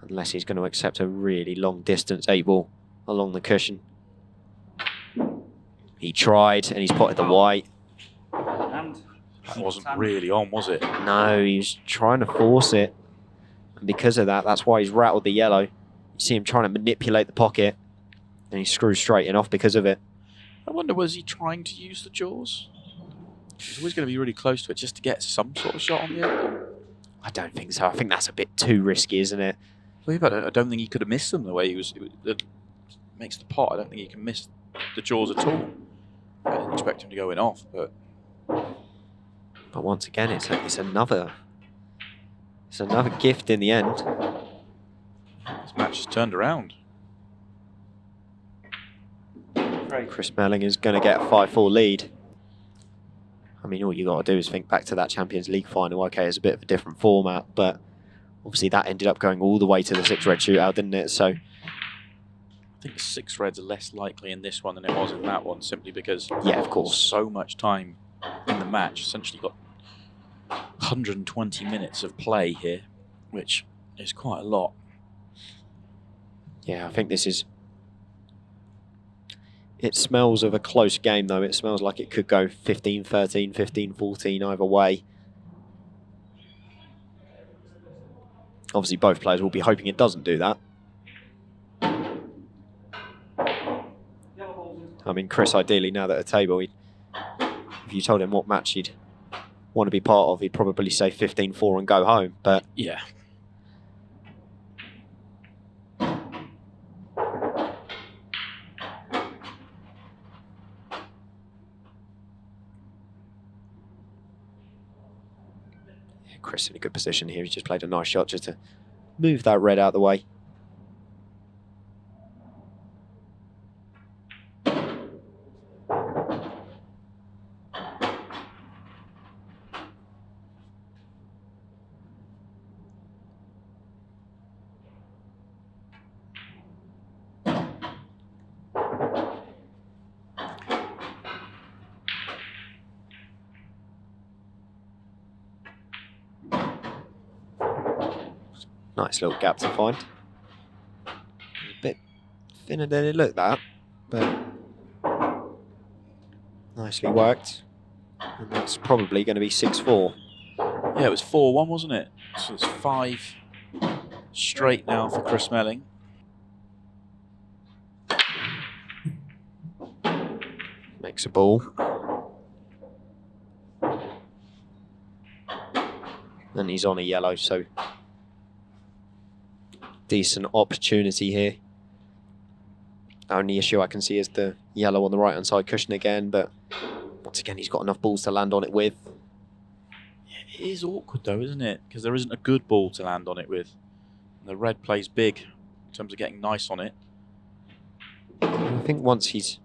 Unless he's going to accept a really long distance 8-ball along the cushion. He tried and he's potted the white. And That wasn't really on, was it? No, he was trying to force it. And because of that, that's why he's rattled the yellow. You see him trying to manipulate the pocket. And he screws straight in off because of it. I wonder, was he trying to use the jaws? He's always going to be really close to it just to get some sort of shot on the other. I don't think so. I think that's a bit too risky, isn't it? Well, I don't think he could have missed them the way he was. It makes the pot. I don't think he can miss the jaws at all. I didn't expect him to go in off, but once again, it's another gift in the end. this match has turned around. Chris Melling is going to get a 5-4 lead. I mean, all you got to do is think back to that Champions League final. Okay, it's a bit of a different format, but obviously that ended up going all the way to the 6-red shootout, didn't it? So I think the 6 reds are less likely in this one than it was in that one, simply because yeah, of course, so much time in the match. Essentially got 120 minutes of play here, which is quite a lot. Yeah, I think this is... It smells of a close game, though. It smells like it could go 15-13, 15-14 either way. Obviously, both players will be hoping it doesn't do that. I mean, Chris, ideally, now that at a table, if you told him what match he'd want to be part of, he'd probably say 15-4 and go home. But yeah. Chris in a good position here. He's just played a nice shot just to move that red out of the way. Nice little gap to find. A bit thinner than it looked, that, but nicely worked. And that's probably going to be 6-4. Yeah, it was 4-1, wasn't it? So it's 5 straight now for Chris Melling. Makes a ball. And he's on a yellow, so decent opportunity here. Only issue I can see is the yellow on the right hand side cushion again, but once again he's got enough balls to land on it with. Yeah, it is awkward though, isn't it? Because there isn't a good ball to land on it with. And the red plays big in terms of getting nice on it. I think once he's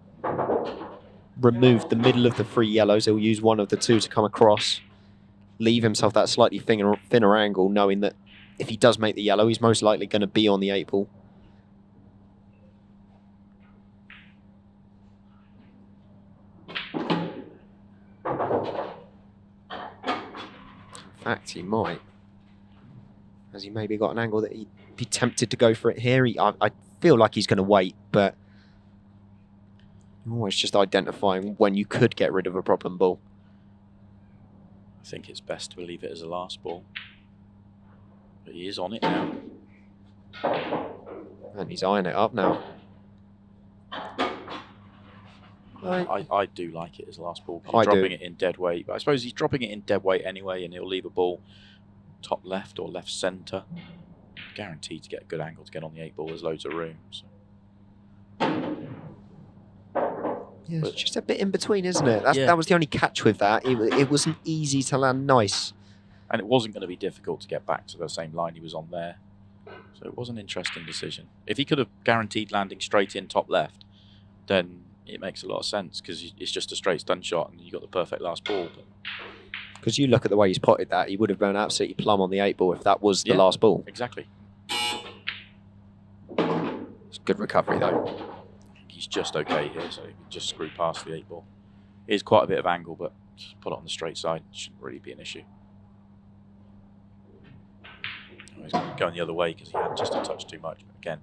removed the middle of the 3 yellows, he'll use one of the 2 to come across, leave himself that slightly thinner angle, knowing that if he does make the yellow, he's most likely going to be on the 8-ball. In fact, he might. Has he maybe got an angle that he'd be tempted to go for it here? I feel like he's going to wait, but you're always just identifying when you could get rid of a problem ball. I think it's best to leave it as a last ball. But he is on it now. And he's eyeing it up now. I do like it as last ball. I Dropping do. it in dead weight. But I suppose he's dropping it in dead weight anyway, and he'll leave a ball top left or left centre. Guaranteed to get a good angle to get on the 8 ball. There's loads of room. So. Yeah, it's just a bit in between, isn't it? That was the only catch with that. It wasn't easy to land nice. And it wasn't going to be difficult to get back to the same line he was on there. So it was an interesting decision. If he could have guaranteed landing straight in top left, then it makes a lot of sense because it's just a straight stun shot and you got the perfect last ball. Because you look at the way he's potted that, he would have been absolutely plumb on the 8 ball if that was the last ball. Exactly. It's a good recovery though. He's just okay here, so he can just screw past the 8 ball. It is quite a bit of angle, but just put it on the straight side. Shouldn't really be an issue. Oh, he's going the other way because he had just a touch too much. But again,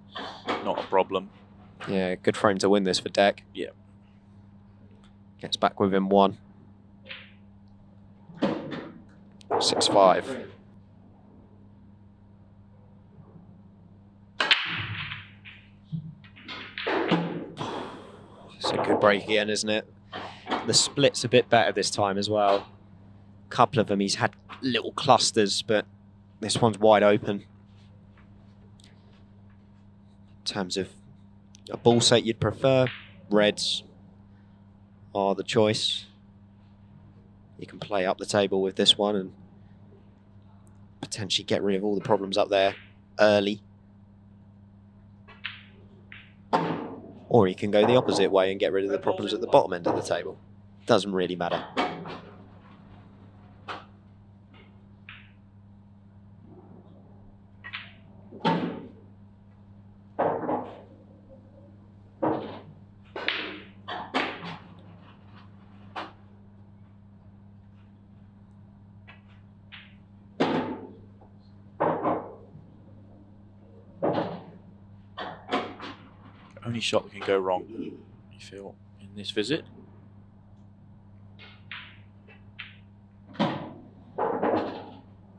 not a problem. Yeah, good frame to win this for Dec. Yeah. Gets back within 1. 6-5. It's a good break again, isn't it? The split's a bit better this time as well. A couple of them he's had little clusters, but this one's wide open. In terms of a ball set you'd prefer, reds are the choice. You can play up the table with this one and potentially get rid of all the problems up there early. Or you can go the opposite way and get rid of the problems at the bottom end of the table. Doesn't really matter. Only shot that can go wrong, you feel, in this visit.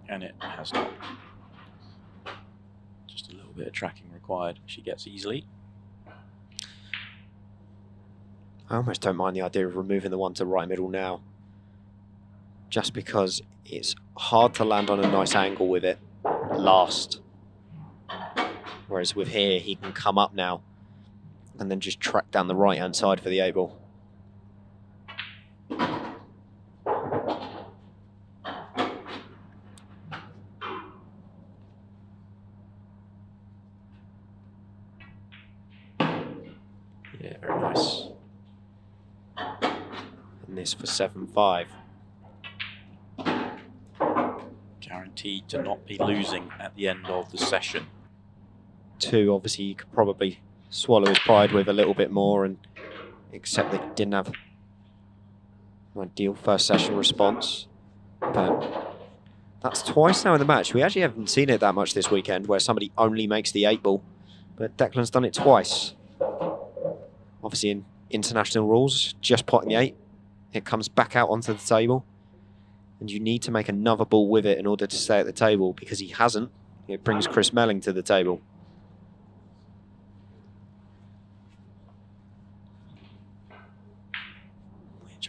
And it has not. Just a little bit of tracking required. She gets easily. I almost don't mind the idea of removing the one to right middle now. Just because it's hard to land on a nice angle with it last. Whereas with here, he can come up now and then just track down the right-hand side for the 8 ball. Yeah, very nice. And this for 7-5. Guaranteed to not be losing at the end of the session. 2, obviously, you could probably swallow his pride with a little bit more and accept that he didn't have an ideal first session response. But that's twice now in the match. We actually haven't seen it that much this weekend where somebody only makes the 8 ball, but Declan's done it twice. Obviously in international rules, just potting the 8, it comes back out onto the table and you need to make another ball with it in order to stay at the table. Because he hasn't, it brings Chris Melling to the table.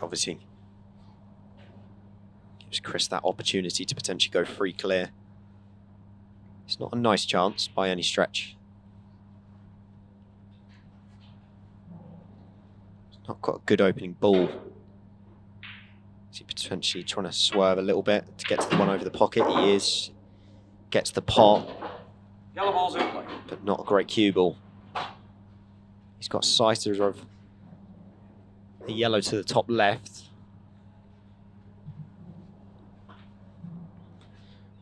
Obviously gives Chris that opportunity to potentially go free clear. It's not a nice chance by any stretch. He's not got a good opening ball. Is he potentially trying to swerve a little bit to get to the one over the pocket? He is. Gets the pot. Yellow ball's in play. But not a great cue ball. He's got sighters of the yellow to the top left.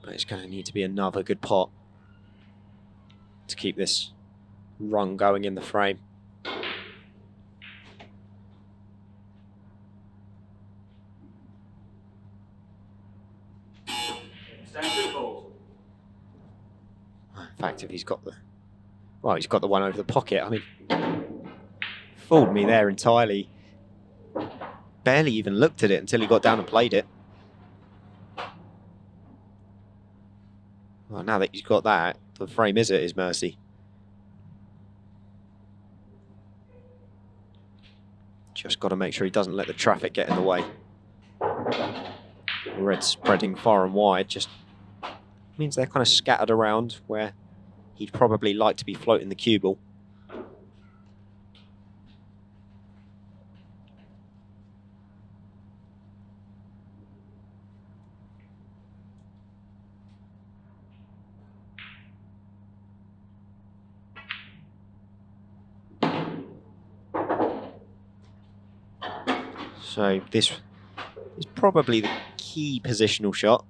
But it's going to need to be another good pot to keep this run going in the frame. Extension calls. In fact, if he's got the... Well, he's got the one over the pocket. I mean, fooled me there entirely. Barely even looked at it until he got down and played it. Well, now that he's got that, the frame is at his mercy. Just got to make sure he doesn't let the traffic get in the way. Red spreading far and wide just means they're kind of scattered around where he'd probably like to be floating the cue ball. So this is probably the key positional shot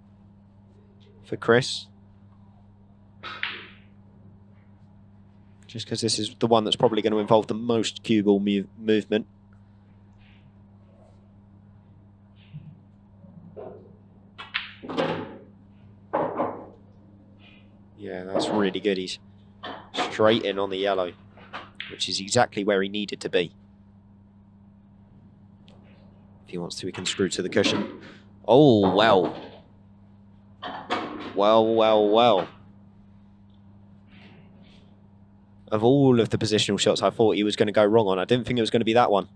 for Chris. Just because this is the one that's probably going to involve the most cue ball movement. Yeah, that's really good. He's straight in on the yellow, which is exactly where he needed to be. If he wants to, he can screw to the cushion. Oh, well. Well, well, well. Of all of the positional shots I thought he was going to go wrong on, I didn't think it was going to be that one.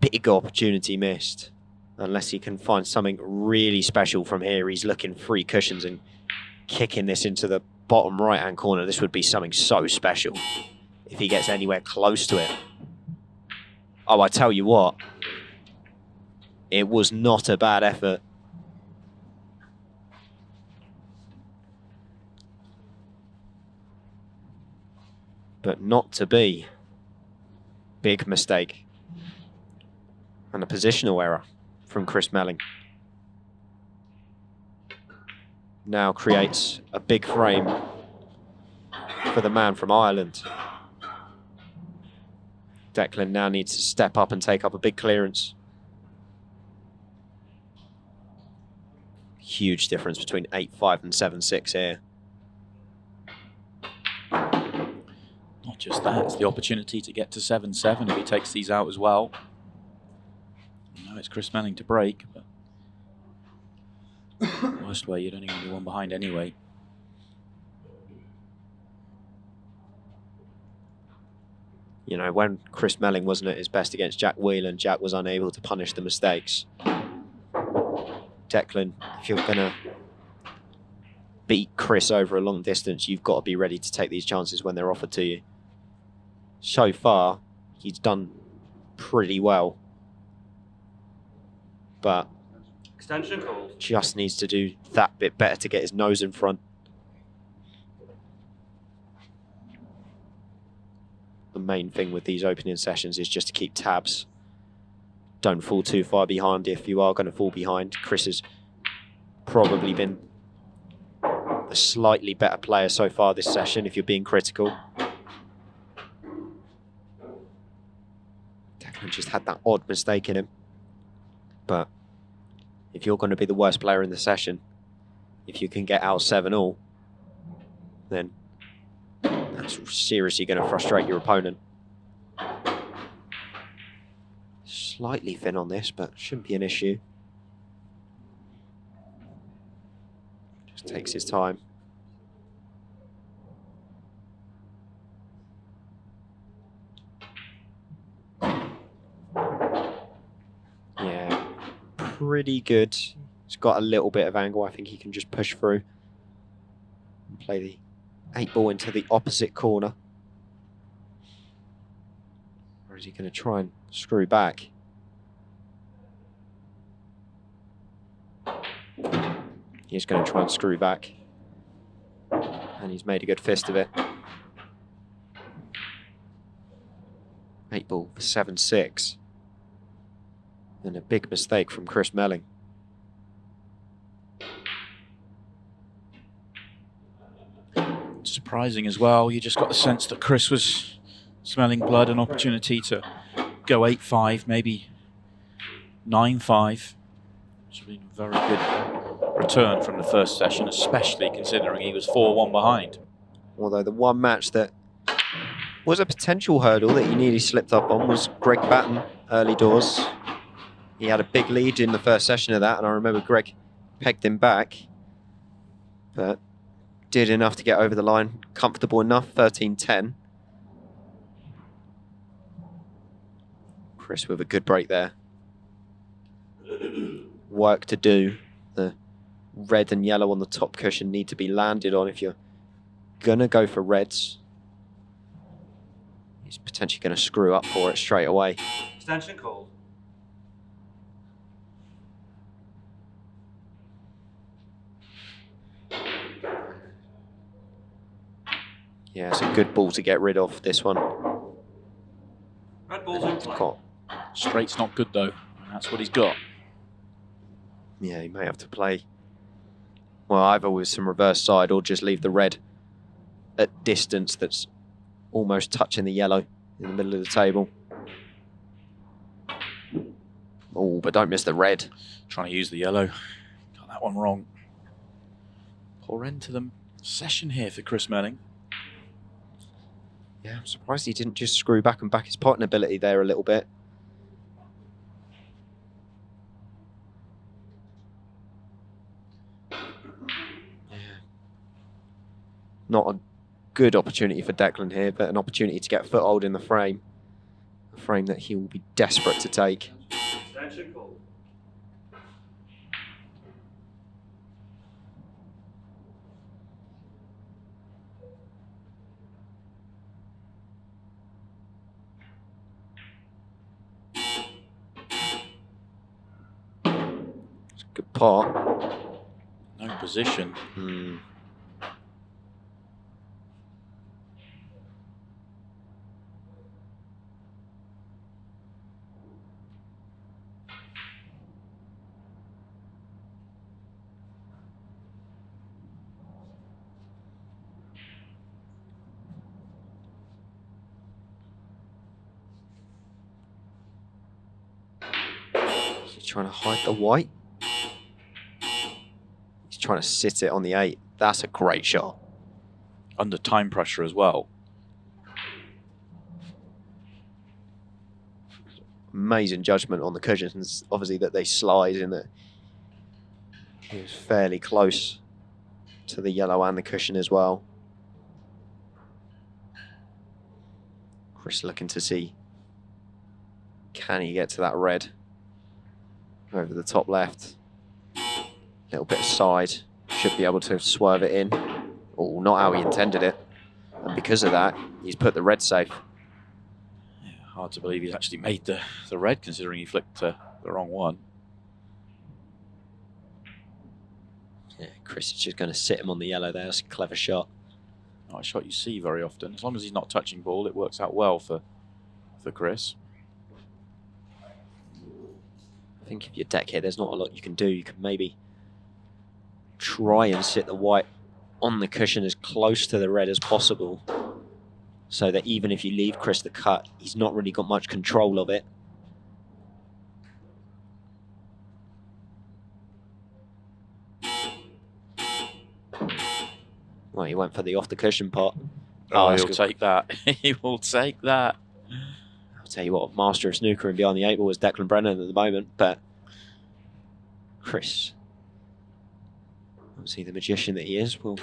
Big opportunity missed. Unless he can find something really special from here. He's looking 3 cushions and kicking this into the bottom right-hand corner. This would be something so special if he gets anywhere close to it. Oh, I tell you what. It was not a bad effort. But not to be. Big mistake. And a positional error from Chris Melling. Now creates a big frame for the man from Ireland. Declan now needs to step up and take up a big clearance. Huge difference between 8-5 and 7-6 here. Not just that, it's the opportunity to get to 7-7 if he takes these out as well. No, it's Chris Melling to break, but worst way, you'd only going to be one behind anyway. You know, when Chris Melling wasn't at his best against Jack Whelan, Jack was unable to punish the mistakes. Declan, if you're going to beat Chris over a long distance, you've got to be ready to take these chances when they're offered to you. So far, he's done pretty well. But Extension called. Just needs to do that bit better to get his nose in front. The main thing with these opening sessions is just to keep tabs. Don't fall too far behind if you are going to fall behind. Chris has probably been the slightly better player so far this session, if you're being critical. Declan just had that odd mistake in him. But if you're going to be the worst player in the session, if you can get out 7-all, then that's seriously going to frustrate your opponent. Slightly thin on this, but shouldn't be an issue. Just takes his time. Yeah, pretty good. He's got a little bit of angle. I think he can just push through and play the 8-ball into the opposite corner. Or is he going to try and screw back? He's going to try and screw back. And he's made a good fist of it. 8-ball for 7-6. And a big mistake from Chris Melling. Surprising as well. You just got the sense that Chris was smelling blood, an opportunity to go 8-5, maybe 9-5. Which has been a very good return from the first session, especially considering he was 4-1 behind. Although the one match that was a potential hurdle that he nearly slipped up on was Greg Batten early doors. He had a big lead in the first session of that, and I remember Greg pegged him back, but did enough to get over the line. Comfortable enough, 13-10. Chris with a good break there. Work to do. The red and yellow on the top cushion need to be landed on if you're going to go for reds. He's potentially going to screw up for it straight away. Extension called. Yeah, it's a good ball to get rid of, this one. Red ball's in play. Got, Straight's not good though. That's what he's got. yeah, he may have to play, well, either with some reverse side or just leave the red at distance that's almost touching the yellow in the middle of the table. Oh, but don't miss the red. Trying to use the yellow. Got that one wrong. Poor end to the session here for Chris Melling. Yeah, I'm surprised he didn't just screw back and back his potting ability there a little bit. Yeah. Not a good opportunity for Declan here, but an opportunity to get a foothold in the frame. A frame that he will be desperate to take. Extension called. It's a good pot. No position. He's trying to hide the white. He's trying to sit it on the 8. That's a great shot. Under time pressure as well. Amazing judgment on the cushions. Obviously that they slide in that he was fairly close to the yellow and the cushion as well. Chris looking to see, can he get to that red over the top left? Little bit of side, should be able to swerve it in. Oh, not how he intended it. And because of that, he's put the red safe. Yeah, hard to believe he's actually made the red, considering he flicked the wrong one. Yeah, Chris is just going to sit him on the yellow there. That's a clever shot. Not a shot you see very often. As long as he's not touching ball, it works out well for Chris. I think if you're deck here, there's not a lot you can do. You can maybe try and sit the white on the cushion as close to the red as possible, so that even if you leave Chris the cut, he's not really got much control of it. Well, he went for the off the cushion pot. Oh, that's he'll good. take that. He will take that. I'll tell you what, master of snooker and behind the 8 ball is Declan Brennan at the moment, but Chris, obviously the magician that he is, will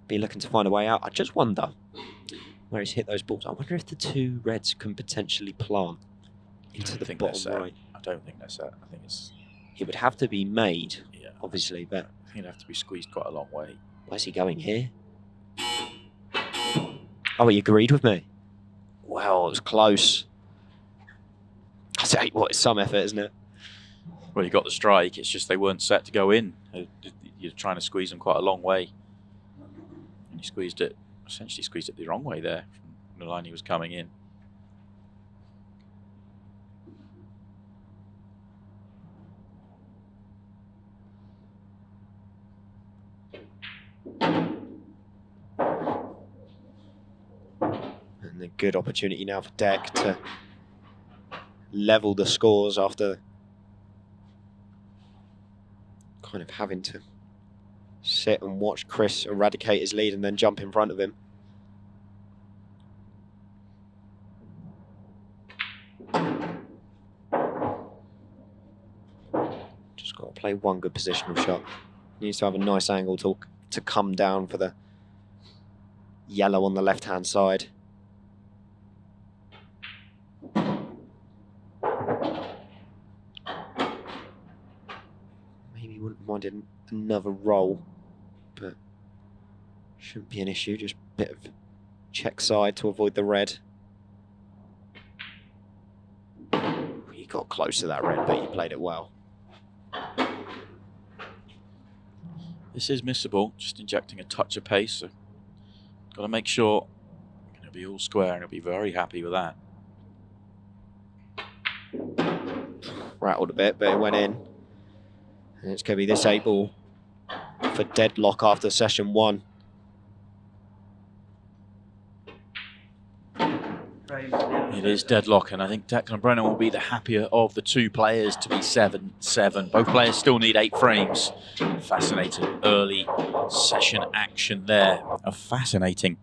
be looking to find a way out. I just wonder where he's hit those balls. I wonder if the 2 reds can potentially plant into the bottom right. I don't think they're set. I think it's... It would have to be made, Yeah. obviously, but I think it'd have to be squeezed quite a long way. where's he going here? Oh, he agreed with me. Well, it was close. I tell you what, it's some effort, isn't it? Well, you got the strike. It's just they weren't set to go in. You're trying to squeeze them quite a long way. And you essentially squeezed it the wrong way there from the line he was coming in. And a good opportunity now for Deck to level the scores after kind of having to sit and watch Chris eradicate his lead and then jump in front of him. Just got to play one good positional shot. Needs to have a nice angle to come down for the yellow on the left-hand side. Maybe wouldn't mind another roll, but shouldn't be an issue. Just a bit of check side to avoid the red. He got close to that red, but he played it well. This is missable, just injecting a touch of pace. So got to make sure it'll be all square, and he'll be very happy with that. Rattled a bit, but it went in. And it's going to be this 8-ball for deadlock after session 1. It is deadlock, and I think Declan Brennan will be the happier of the two players to be 7-7. Both players still need 8 frames. Fascinating early session action there. A fascinating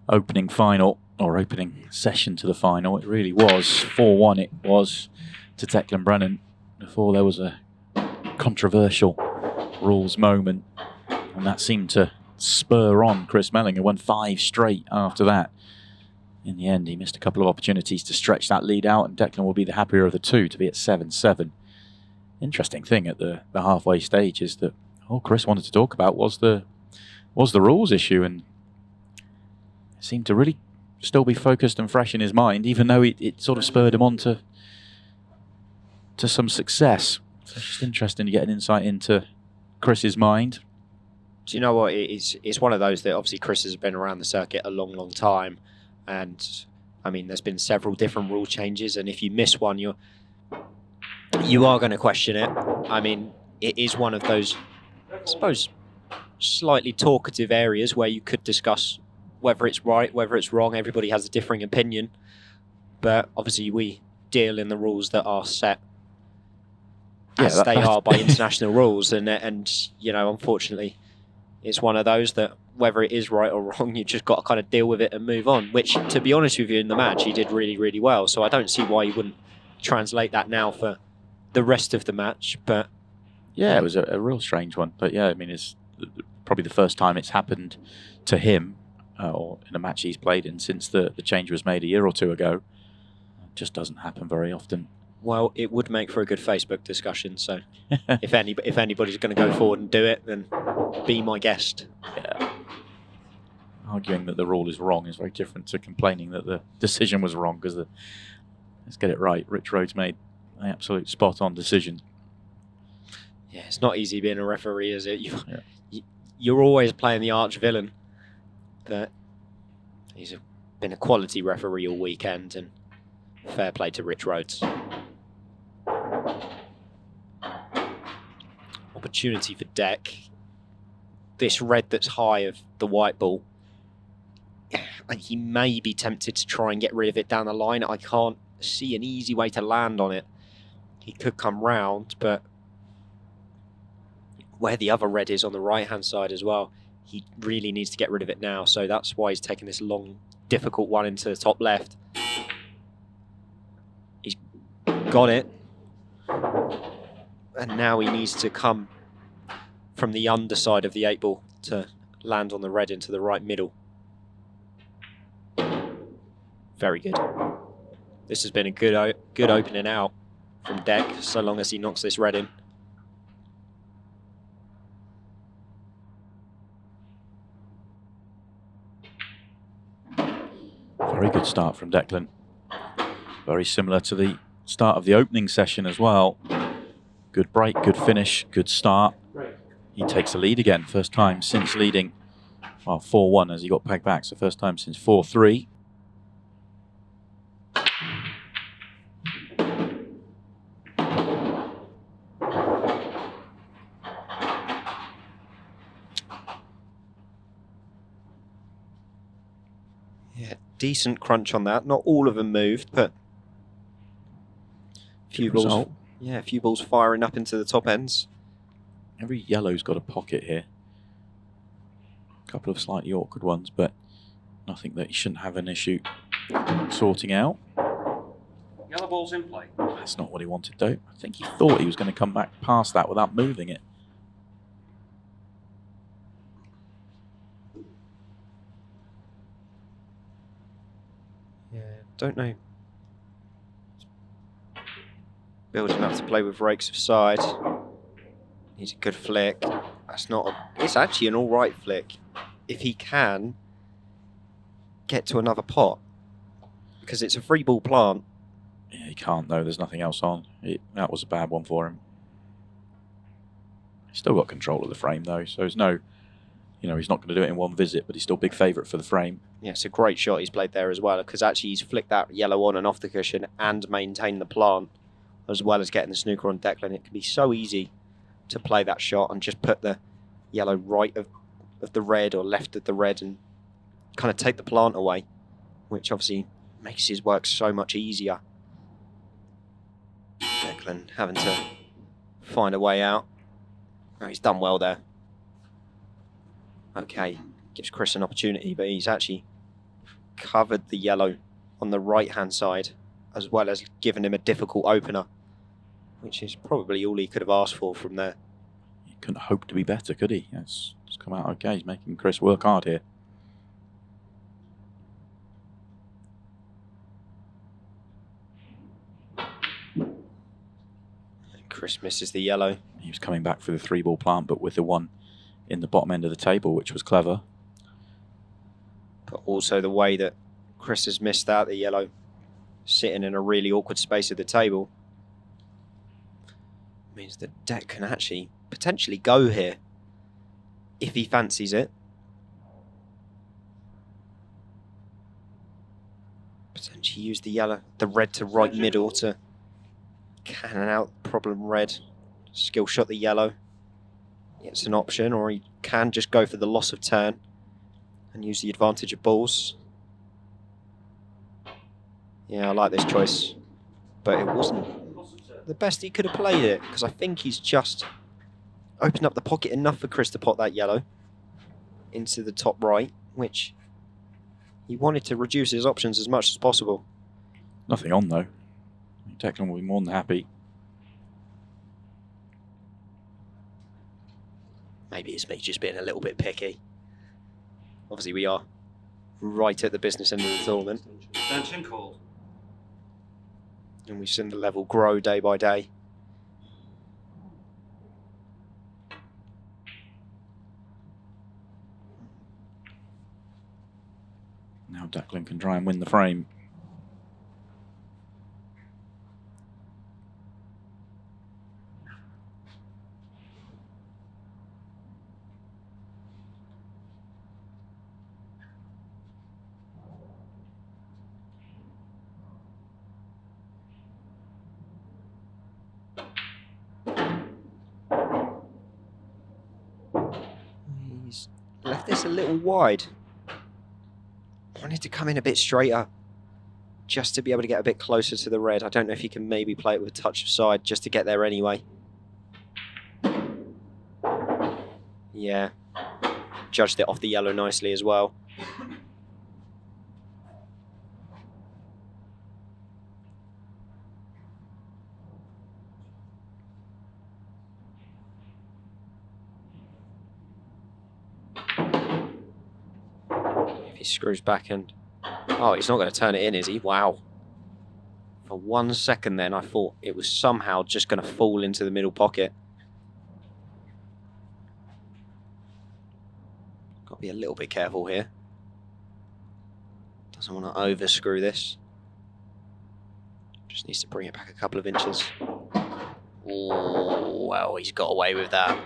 opening final, or opening session to the final. It really was. 4-1 it was to Declan Brennan before there was a controversial rules moment, and that seemed to spur on Chris Melling, who won 5 straight after that. In the end, he missed a couple of opportunities to stretch that lead out, and Declan will be the happier of the two to be at 7-7. Interesting thing at the halfway stage is that all Chris wanted to talk about was the rules issue, and it seemed to really still be focused and fresh in his mind, even though it sort of spurred him on to some success. So it's just interesting to get an insight into Chris's mind. Do you know what? It's one of those that obviously Chris has been around the circuit a long, long time. And I mean, there's been several different rule changes, and if you miss one, you are going to question it. I mean, it is one of those, I suppose, slightly talkative areas where you could discuss whether it's right, whether it's wrong. Everybody has a differing opinion, but obviously we deal in the rules that are set as they are by international rules, and you know, unfortunately, it's one of those that whether it is right or wrong, you just got to kind of deal with it and move on, which, to be honest with you, in the match, he did really, really well. So I don't see why you wouldn't translate that now for the rest of the match. But yeah, it was a real strange one. But yeah, I mean, it's probably the first time it's happened to him or in a match he's played in since the change was made a year or two ago. It just doesn't happen very often. Well, it would make for a good Facebook discussion. So if anybody's going to go forward and do it, then be my guest. Yeah. Arguing that the rule is wrong is very different to complaining that the decision was wrong, because let's get it right, Rich Rhodes made an absolute spot-on decision. Yeah, it's not easy being a referee, is it? You're always playing the arch villain, but he's been a quality referee all weekend, and fair play to Rich Rhodes. Opportunity for deck. This red that's high of the white ball, he may be tempted to try and get rid of it down the line. I can't see an easy way to land on it. He could come round, but where the other red is on the right-hand side as well, he really needs to get rid of it now. So that's why he's taking this long, difficult one into the top left. He's got it. And now he needs to come from the underside of the 8-ball to land on the red into the right middle. Very good. This has been a good opening out from deck, so long as he knocks this red in. Very good start from Declan. Very similar to the start of the opening session as well. Good break, good finish, good start. He takes the lead again, first time since leading, well, 4-1 as he got pegged back, so first time since 4-3. Yeah, decent crunch on that. Not all of them moved, but a few balls. Yeah, a few balls firing up into the top ends. Every yellow's got a pocket here. A couple of slightly awkward ones, but nothing that you shouldn't have an issue sorting out. yellow ball's in play. That's not what he wanted, though. I think he thought he was going to come back past that without moving it. Yeah, don't know. Building up to play with rakes of side. He's a good flick. That's not a, it's actually an alright flick. If he can get to another pot. Because it's a free ball plant. Yeah, he can't, though. There's nothing else on. That was a bad one for him. He's still got control of the frame, though, so there's no, you know, he's not going to do it in one visit, but he's still big favourite for the frame. Yeah, it's a great shot he's played there as well, because actually he's flicked that yellow on and off the cushion and maintained the plant, as well as getting the snooker on Declan. It can be so easy to play that shot and just put the yellow right of the red or left of the red and kind of take the plant away, which obviously makes his work so much easier. Declan having to find a way out. Oh, he's done well there. Okay, gives Chris an opportunity, but he's actually covered the yellow on the right-hand side, as well as giving him a difficult opener, which is probably all he could have asked for from there. He couldn't hope to be better, could he? It's come out okay. He's making Chris work hard here. Chris misses the yellow. He was coming back for the 3-ball plant, but with the one in the bottom end of the table, which was clever. But also the way that Chris has missed out the yellow, sitting in a really awkward space of the table, means that Deck can actually potentially go here if he fancies it. Potentially use the yellow, the red to right middle to cannon out problem red. Skill shot the yellow. It's an option, or he can just go for the loss of turn and use the advantage of balls. Yeah, I like this choice, but it wasn't the best he could have played it, because I think he's just opened up the pocket enough for Chris to pot that yellow into the top right, which he wanted to reduce his options as much as possible. Nothing on, though. Declan will be more than happy. Maybe it's me just being a little bit picky. Obviously, we are right at the business end of the tournament. Extension called. And we've seen the level grow day by day. Now Declan can try and win the frame. He's left this a little wide. Wanted to come in a bit straighter, just to be able to get a bit closer to the red. I don't know if he can maybe play it with a touch of side just to get there anyway. Yeah, judged it off the yellow nicely as well. If he screws back and... Oh, he's not going to turn it in, is he? Wow. For 1 second then, I thought it was somehow just going to fall into the middle pocket. Got to be a little bit careful here. Doesn't want to overscrew this. Just needs to bring it back a couple of inches. Oh, well, he's got away with that.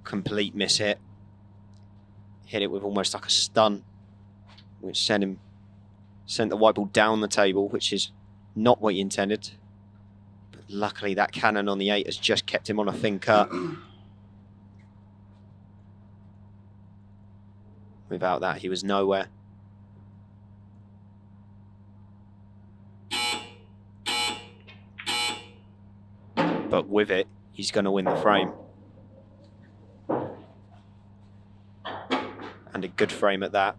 Complete miss hit. Hit it with almost like a stun, which sent the white ball down the table, which is not what he intended. But luckily that cannon on the 8 has just kept him on a thin cut. Without that, he was nowhere. But with it, he's going to win the frame. And a good frame at that.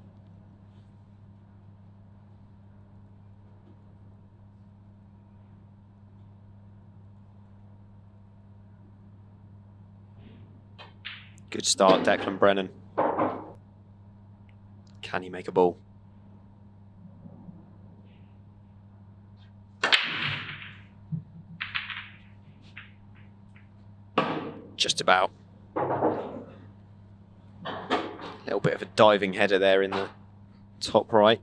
Good start, Declan Brennan. Can he make a ball? Just about. A little bit of a diving header there in the top right.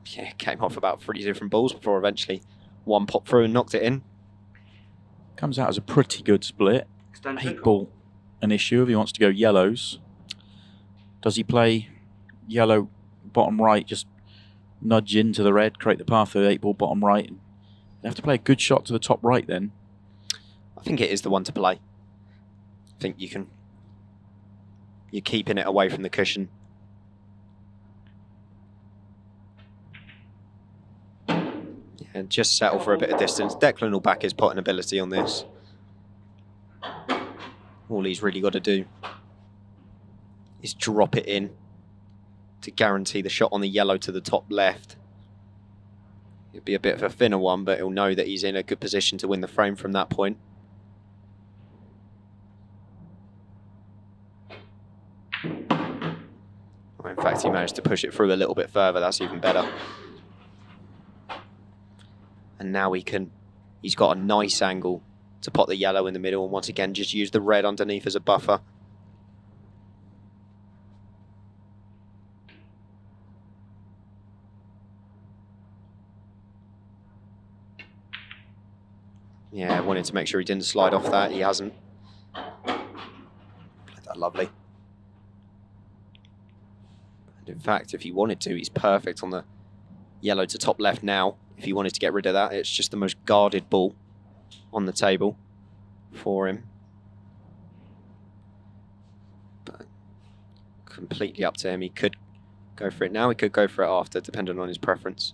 Yeah, came off about 3 different balls before eventually one popped through and knocked it in. Comes out as a pretty good split. Extension 8 ball an issue if he wants to go yellows. Does he play yellow bottom right, just nudge into the red, create the path for the 8 ball bottom right? You have to play a good shot to the top right then. I think it is the one to play. I think you're keeping it away from the cushion. And just settle for a bit of distance. Declan will back his potting ability on this. All he's really got to do is drop it in to guarantee the shot on the yellow to the top left. It'll be a bit of a thinner one, but he'll know that he's in a good position to win the frame from that point. In fact, he managed to push it through a little bit further. That's even better. And now he's got a nice angle to pot the yellow in the middle, and once again just use the red underneath as a buffer. Yeah, wanted to make sure he didn't slide off that. He hasn't. Played that lovely. And in fact, if he wanted to, he's perfect on the yellow to top left now. If he wanted to get rid of that, it's just the most guarded ball on the table for him. But completely up to him. He could go for it now, he could go for it after, depending on his preference.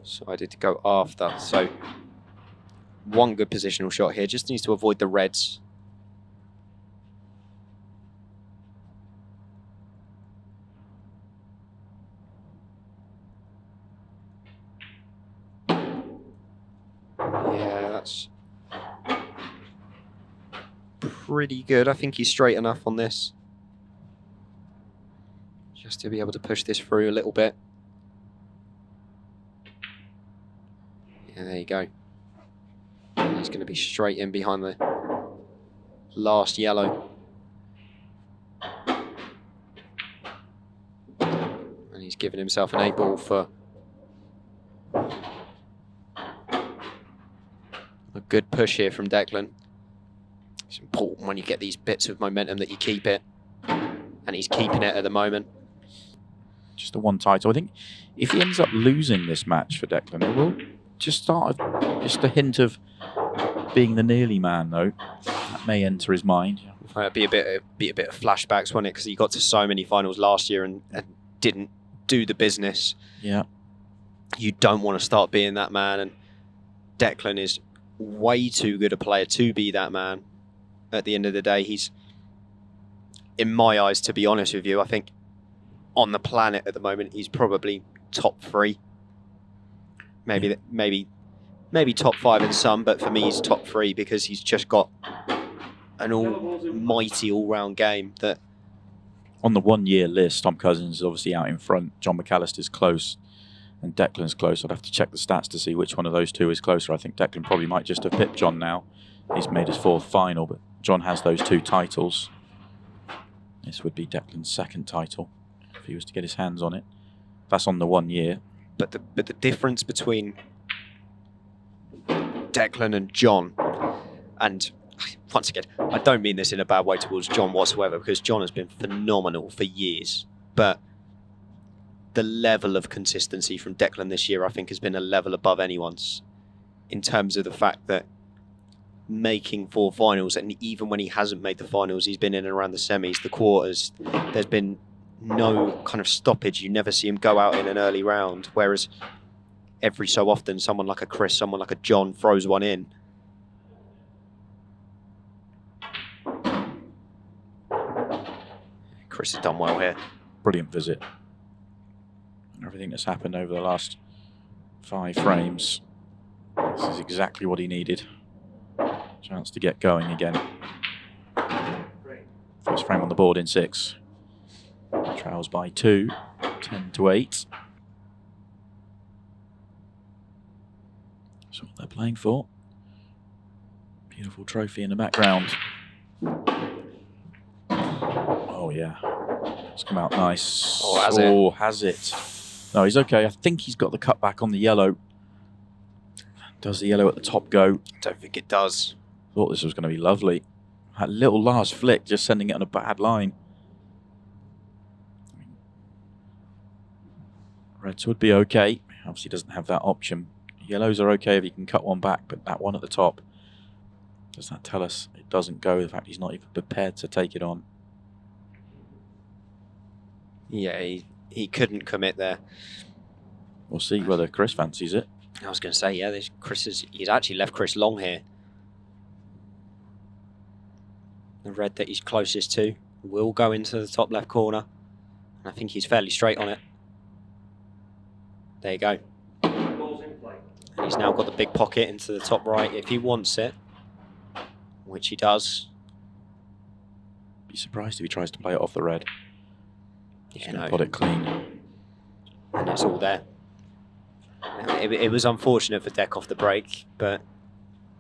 Decided to go after. So one good positional shot here. Just needs to avoid the reds. Yeah, that's pretty good. I think he's straight enough on this. Just to be able to push this through a little bit. Yeah, there you go. And he's going to be straight in behind the last yellow. And he's given himself an 8 ball for a good push here from Declan. It's important when you get these bits of momentum that you keep it. And he's keeping it at the moment. Just the one title. I think if he ends up losing this match for Declan, it will just start just a hint of being the nearly man, though. That may enter his mind. It'd be a bit of flashbacks, wouldn't it? Because he got to so many finals last year and didn't do the business. Yeah. You don't want to start being that man, and Declan is way too good a player to be that man. At the end of the day, he's, in my eyes, to be honest with you, I think on the planet at the moment, he's probably top 3. Maybe top 5 in some, but for me, he's top 3 because he's just got an almighty all-round game that. On the 1-year list, Tom Cousins is obviously out in front. John McAllister's close, and Declan's close. I'd have to check the stats to see which one of those two is closer. I think Declan probably might just have pipped John now. He's made his 4th final, but John has those 2 titles. This would be Declan's 2nd title if he was to get his hands on it. That's on the 1 year. But the difference between Declan and John, and once again, I don't mean this in a bad way towards John whatsoever, because John has been phenomenal for years. But the level of consistency from Declan this year, I think, has been a level above anyone's, in terms of the fact that making 4 finals, and even when he hasn't made the finals, he's been in and around the semis, the quarters. There's been no kind of stoppage. You never see him go out in an early round, whereas every so often someone like a Chris, someone like a John throws one in. Chris has done well here. Brilliant visit. Everything that's happened over the last 5 frames. This is exactly what he needed. Chance to get going again. First frame on the board in 6. Trails by 2, 10-8. That's what they're playing for. Beautiful trophy in the background. Oh yeah, it's come out nice. Oh, has it? No, he's okay. I think he's got the cut back on the yellow. Does the yellow at the top go? Don't think it does. Thought this was going to be lovely. That little last flick, just sending it on a bad line. Reds would be okay. Obviously doesn't have that option. Yellows are okay if he can cut one back, but that one at the top, does that tell us it doesn't go? The fact he's not even prepared to take it on. Yeah, he couldn't commit there. We'll see whether Chris fancies it. I was going to say, yeah, he's actually left Chris long here. The red that he's closest to will go into the top left corner. And I think he's fairly straight on it. There you go. And he's now got the big pocket into the top right if he wants it, which he does. Be surprised if he tries to play it off the red. He's going to no. put it clean. And it's all there. It was unfortunate for Deck off the break, but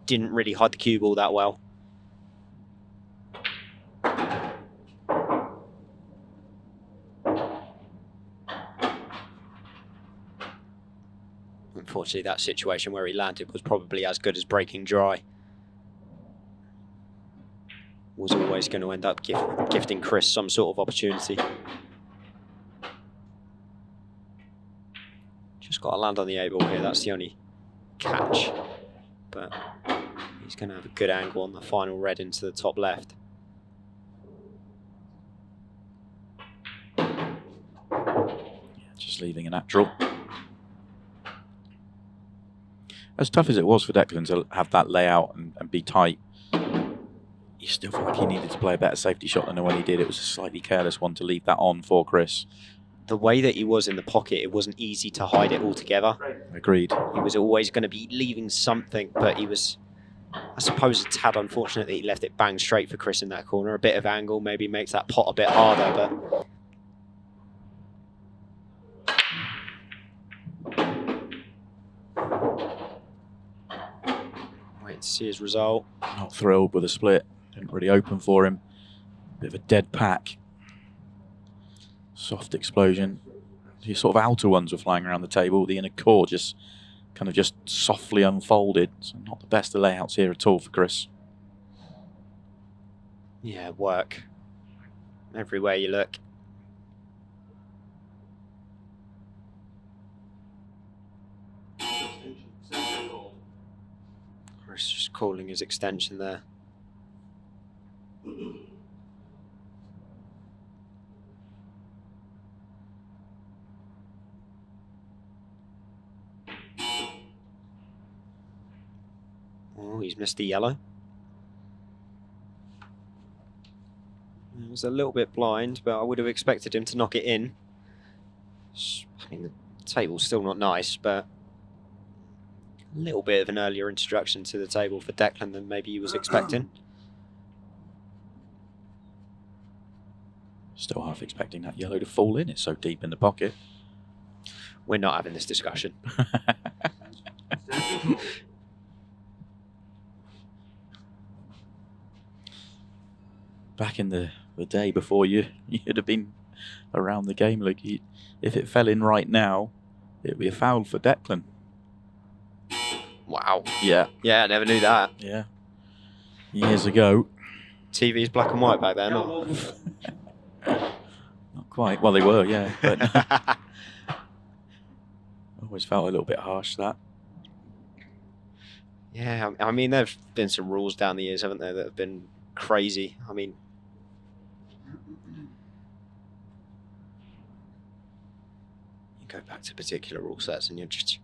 didn't really hide the cue ball that well. Unfortunately, that situation where he landed was probably as good as breaking dry. Was always going to end up gifting Chris some sort of opportunity. Just got to land on the 8-ball here, that's the only catch. But he's going to have a good angle on the final red into the top left. Yeah, just leaving a natural. As tough as it was for Declan to have that layout and be tight, you still felt like he needed to play a better safety shot than the one he did. It was a slightly careless one to leave that on for Chris. The way that he was in the pocket, it wasn't easy to hide it altogether. Agreed. He was always going to be leaving something, but he was, I suppose, a tad unfortunate that he left it bang straight for Chris in that corner. A bit of angle maybe makes that pot a bit harder, but... Wait to see his result. Not thrilled with a split. Didn't really open for him. Bit of a dead pack. Soft explosion. The sort of outer ones were flying around the table. The inner core just kind of just softly unfolded. So not the best of layouts here at all for Chris. Yeah, work. Everywhere you look. Chris just calling his extension there. Oh, he's missed the yellow. He was a little bit blind, but I would have expected him to knock it in. I mean, the table's still not nice, but a little bit of an earlier introduction to the table for Declan than maybe he was expecting. Still half expecting that yellow to fall in. It's so deep in the pocket. We're not having this discussion. Back in the day before you'd have been around the game, like if it fell in right now, it'd be a foul for Declan. Wow. Yeah. Yeah, I never knew that. Yeah. Years ago. TV's black and white back then. Not Quite. Well, they were, yeah. But always felt a little bit harsh, that. Yeah, I mean, there's been some rules down the years, haven't there, that have been crazy. I mean, you go back to particular rule sets and you're just,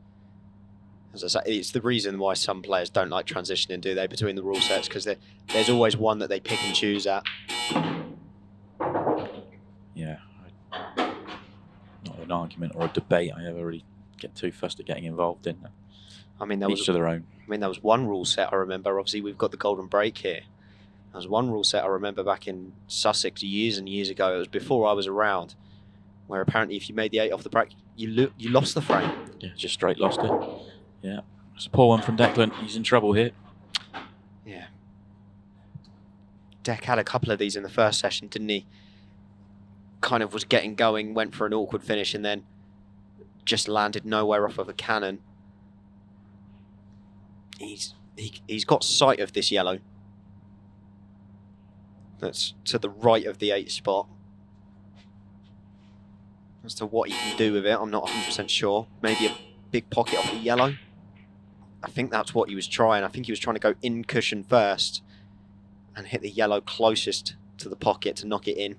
as I say, it's the reason why some players don't like transitioning, do they, between the rule sets, because there's always one that they pick and choose at. Yeah. Not an argument or a debate I ever really get too fussed at getting involved in. I mean, there was each to their own. I mean, there was one rule set I remember. Obviously, we've got the golden break here. There was one rule set I remember back in Sussex years and years ago. It was before I was around, where apparently if you made the 8 off the break, you lost the frame. Yeah, just straight lost it. Yeah, it's a poor one from Declan. He's in trouble here. Yeah. Dec had a couple of these in the first session, didn't he? Kind of was getting going, went for an awkward finish, and then just landed nowhere off of a cannon. He's got sight of this yellow. That's to the right of the 8 spot. As to what he can do with it, I'm not 100% sure. Maybe a big pocket off the yellow. I think that's what he was trying. I think he was trying to go in cushion first and hit the yellow closest to the pocket to knock it in,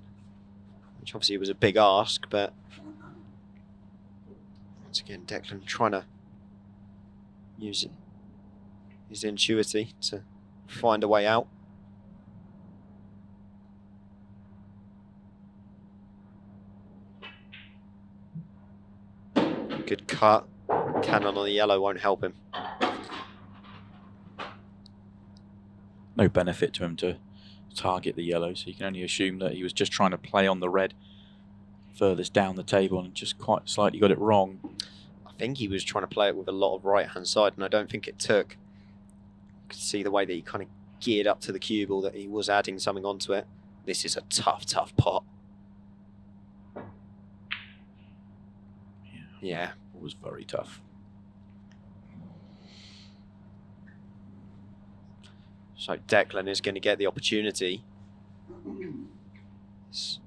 which obviously was a big ask, but once again, Declan trying to use his intuitivity to find a way out. Good cut. Cannon on the yellow won't help him. No benefit to him to target the yellow, so you can only assume that he was just trying to play on the red furthest down the table and just quite slightly got it wrong. I think he was trying to play it with a lot of right-hand side, and I don't think it took. You could see the way that he kind of geared up to the cue ball, that he was adding something onto it. This is a tough, tough pot. Yeah. It was very tough. So Declan is going to get the opportunity. It's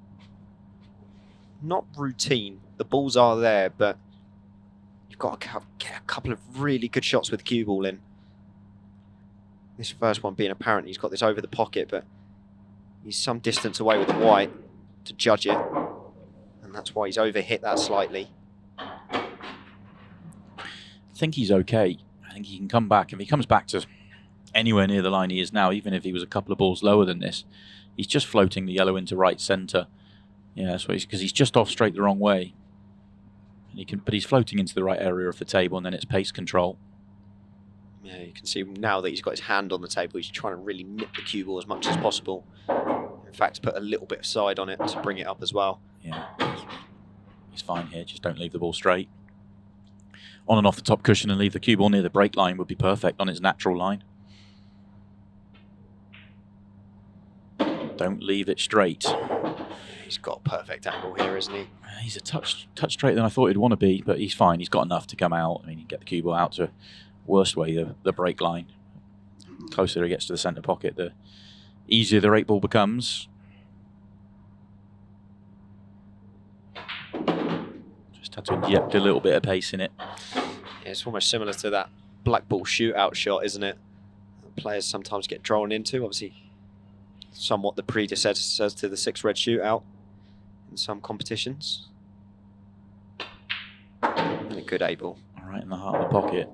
not routine. The balls are there, but you've got to get a couple of really good shots with the cue ball in. This first one being apparent, he's got this over the pocket, but he's some distance away with the white to judge it, and that's why he's overhit that slightly. I think he's okay. I think he can come back. If he comes back to anywhere near the line he is now, even if he was a couple of balls lower than this, he's just floating the yellow into right centre. Yeah, that's what because he's just off straight the wrong way. And but he's floating into the right area of the table, and then it's pace control. Yeah, you can see now that he's got his hand on the table, he's trying to really nip the cue ball as much as possible. In fact, put a little bit of side on it to bring it up as well. Yeah, he's fine here. Just don't leave the ball straight. On and off the top cushion and leave the cue ball near the break line would be perfect on its natural line. Don't leave it straight. He's got a perfect angle here, isn't he? He's a touch straighter than I thought he'd want to be, but he's fine. He's got enough to come out. I mean, he can get the cue ball out to worst way the break line. The closer he gets to the centre pocket, the easier the 8 ball becomes. Just had to inject a little bit of pace in it. Yeah, it's almost similar to that black ball shootout shot, isn't it? Players sometimes get drawn into, obviously somewhat the predecessor to the 6 red shootout in some competitions. And a good 8 ball. Right in the heart of the pocket.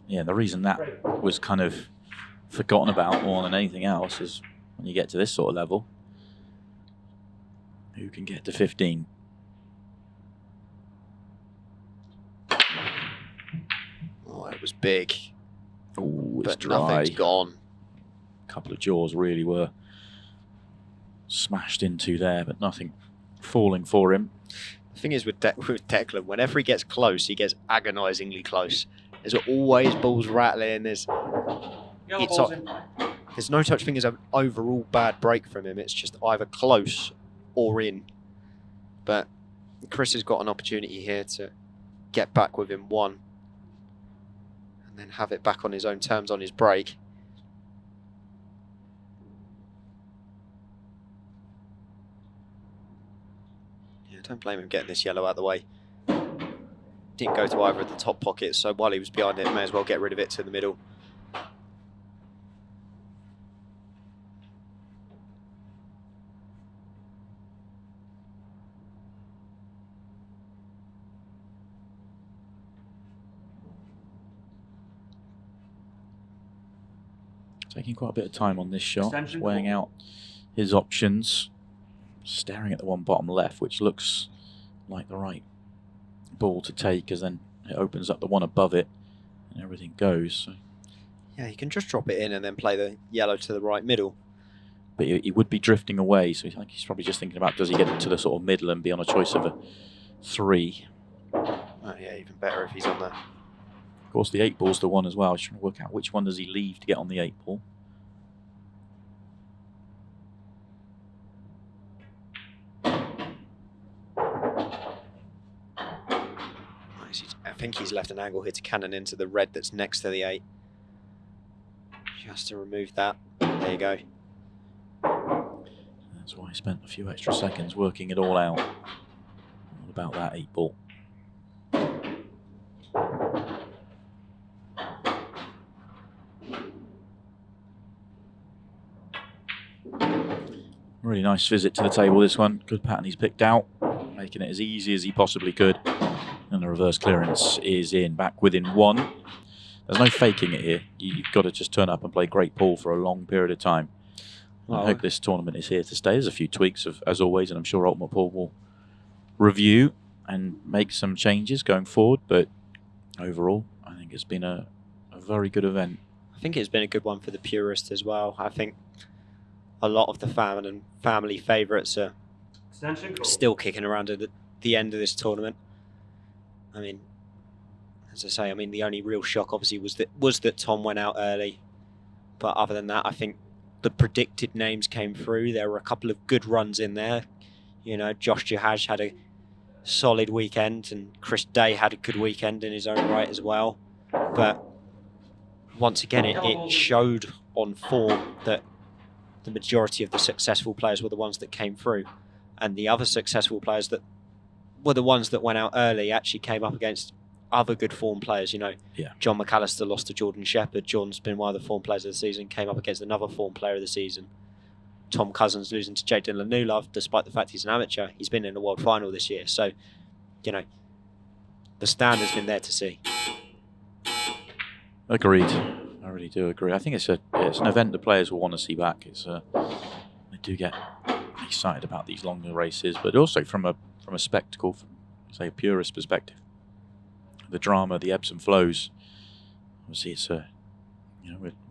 Yeah, the reason that was kind of forgotten about more than anything else is when you get to this sort of level, who can get to 15? Oh, it was big. Oh, it's but dry. Nothing's gone. A couple of jaws really were smashed into there, but nothing falling for him. The thing is with Declan, whenever he gets close, he gets agonisingly close. There's always balls rattling. There's no such thing as an overall bad break from him. It's just either close or in. But Chris has got an opportunity here to get back within 1 and then have it back on his own terms on his break. Yeah, don't blame him getting this yellow out of the way. Didn't go to either of the top pockets, so while he was behind it, may as well get rid of it to the middle. Taking quite a bit of time on this shot, weighing out his options, staring at the one bottom left, which looks like the right ball to take, as then it opens up the one above it, and everything goes. So. Yeah, you can just drop it in and then play the yellow to the right middle. But he would be drifting away, so I think he's probably just thinking about, does he get into the sort of middle and be on a choice of a 3? Oh, yeah, even better if he's on there. Of course, the 8-ball's the one as well. He's trying to work out which one does he leave to get on the 8-ball. I think he's left an angle here to cannon into the red that's next to the 8. Just to remove that. There you go. That's why he spent a few extra seconds working it all out. All about that 8-ball. Really nice visit to the table, this one. Good pattern he's picked out, making it as easy as he possibly could. And the reverse clearance is in, back within 1. There's no faking it here. You've got to just turn up and play great pool for a long period of time. I hope this tournament is here to stay. There's a few tweaks, as always, and I'm sure 𝗏𝗏𝗃 will review and make some changes going forward. But overall, I think it's been a very good event. I think it's been a good one for the purists as well. I think a lot of the family favourites are still kicking around at the end of this tournament. I mean, as I say, the only real shock obviously was that Tom went out early. But other than that, I think the predicted names came through. There were a couple of good runs in there. You know, 𝗏𝗏 had a solid weekend, and Chris Day had a good weekend in his own right as well. But once again, it showed on form that the majority of the successful players were the ones that came through, and the other successful players that were the ones that went out early actually came up against other good form players. You know, John McAllister lost to Jordan Shepherd. John's been one of the form players of the season, came up against another form player of the season. Tom Cousins losing to Jaden Lanulov, despite the fact he's an amateur. He's been in a world final this year. So, you know, the standard's been there to see. Agreed. I really do agree. I think it's an event the players will want to see back. They do get excited about these longer races, but also from a spectacle, from say a purist perspective. The drama, the ebbs and flows. Obviously, it's we're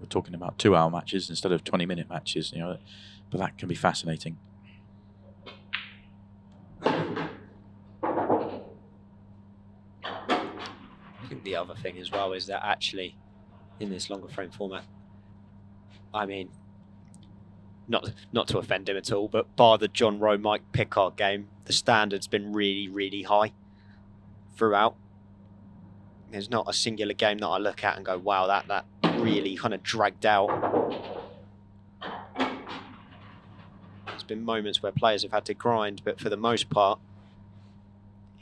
talking about 2-hour matches instead of 20-minute matches. You know, but that can be fascinating. I think the other thing as well is that actually, in this longer frame format, I mean, not to offend him at all, but bar the John Rowe Mike Pickard game, the standard's been really, really high throughout. There's not a singular game that I look at and go, wow, that really kind of dragged out. There's been moments where players have had to grind, but for the most part,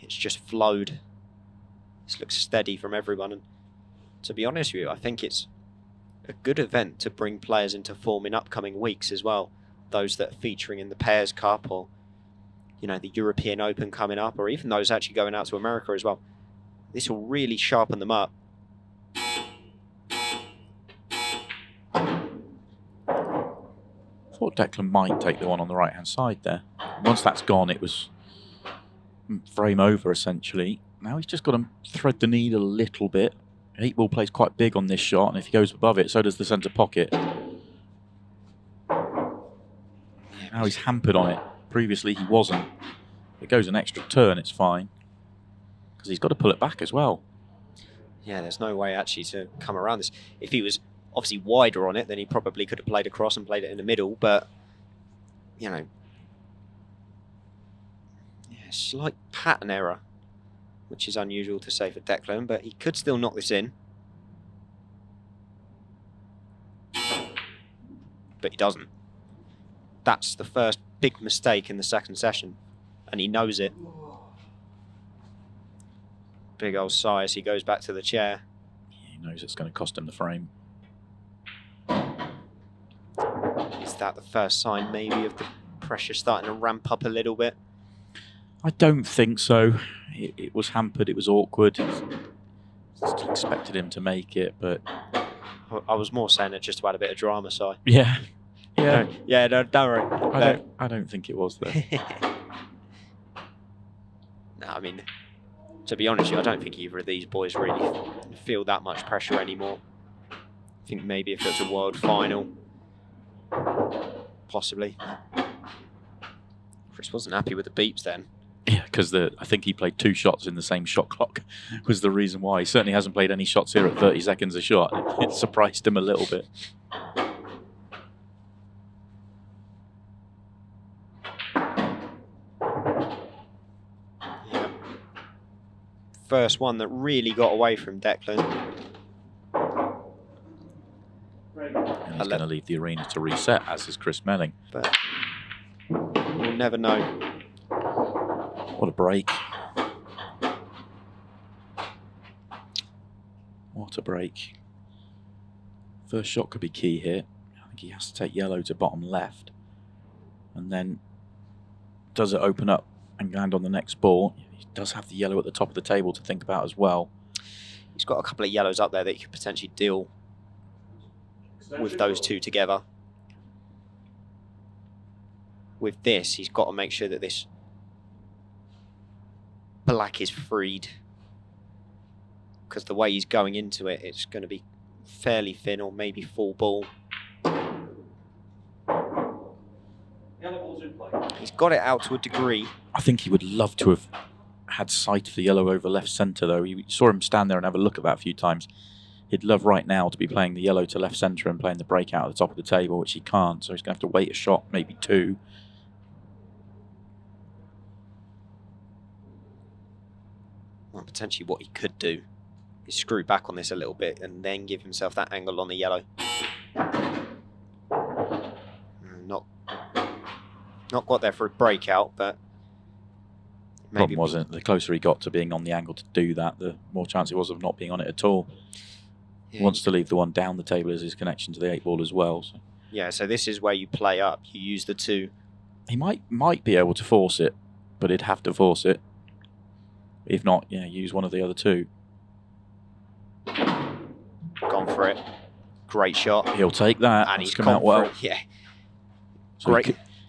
it's just flowed. This looks steady from everyone. And to be honest with you, I think it's a good event to bring players into form in upcoming weeks as well. Those that are featuring in the Pairs Cup, or, you know, the European Open coming up, or even those actually going out to America as well. This will really sharpen them up. I thought Declan might take the one on the right-hand side there. Once that's gone, it was frame over, essentially. Now he's just got to thread the needle a little bit. 8-ball plays quite big on this shot, and if he goes above it, so does the centre pocket. Now he's hampered on it. Previously he wasn't. If it goes an extra turn, it's fine. Because he's got to pull it back as well. Yeah, there's no way actually to come around this. If he was obviously wider on it, then he probably could have played across and played it in the middle, but, you know, yeah, slight pattern error, which is unusual to say for Declan, but he could still knock this in. But he doesn't. That's the first big mistake in the second session, and he knows it. Big old sigh as he goes back to the chair. He knows it's going to cost him the frame. Is that the first sign maybe of the pressure starting to ramp up a little bit? I don't think so. It was hampered, it was awkward. Still expected him to make it, but... I was more saying it just about a bit of drama, Si. Yeah. Yeah. No, yeah, no, don't worry. I don't think it was there. No, I mean, To be honest with you, I don't think either of these boys really feel that much pressure anymore. I think maybe if it's a world final, possibly. Chris wasn't happy with the beeps then. Yeah, because I think he played 2 shots in the same shot clock was the reason why. He certainly hasn't played any shots here at 30 seconds a shot. It surprised him a little bit. Yeah. First one that really got away from Declan. And he's going to leave the arena to reset, as is Chris Melling. But we'll never know. What a break. What a break. First shot could be key here. I think he has to take yellow to bottom left. And then does it open up and land on the next ball? He does have the yellow at the top of the table to think about as well. He's got a couple of yellows up there that he could potentially deal with those two together. With this, he's got to make sure that this black is freed, because the way he's going into it, it's going to be fairly thin or maybe full ball. He's got it out to a degree. I think he would love to have had sight of the yellow over left centre, though. You saw him stand there and have a look at that a few times. He'd love right now to be playing the yellow to left centre and playing the breakout at the top of the table, which he can't, so he's going to have to wait a shot, maybe 2. Well, potentially what he could do is screw back on this a little bit and then give himself that angle on the yellow. Not got there for a breakout, but maybe problem wasn't, the closer he got to being on the angle to do that, the more chance it was of not being on it at all. Yeah. He wants to leave the one down the table as his connection to the 8 ball as well. So. Yeah, so this is where you play up. You use the 2. He might be able to force it, but he'd have to force it. If not, yeah, use one of the other 2. Gone for it. Great shot. He'll take that. And It's he's come out well. Yeah. So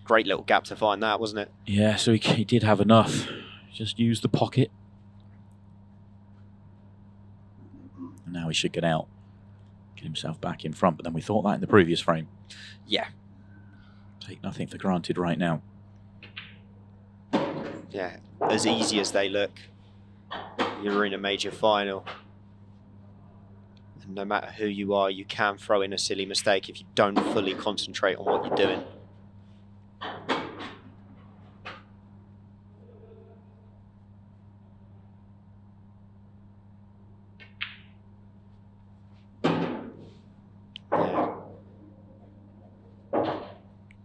Great little gap to find that, wasn't it? Yeah, so he did have enough. Just use the pocket. And now he should get out. Get himself back in front. But then we thought that in the previous frame. Yeah. Take nothing for granted right now. Yeah. As easy as they look, you're in a major final. And no matter who you are, you can throw in a silly mistake if you don't fully concentrate on what you're doing.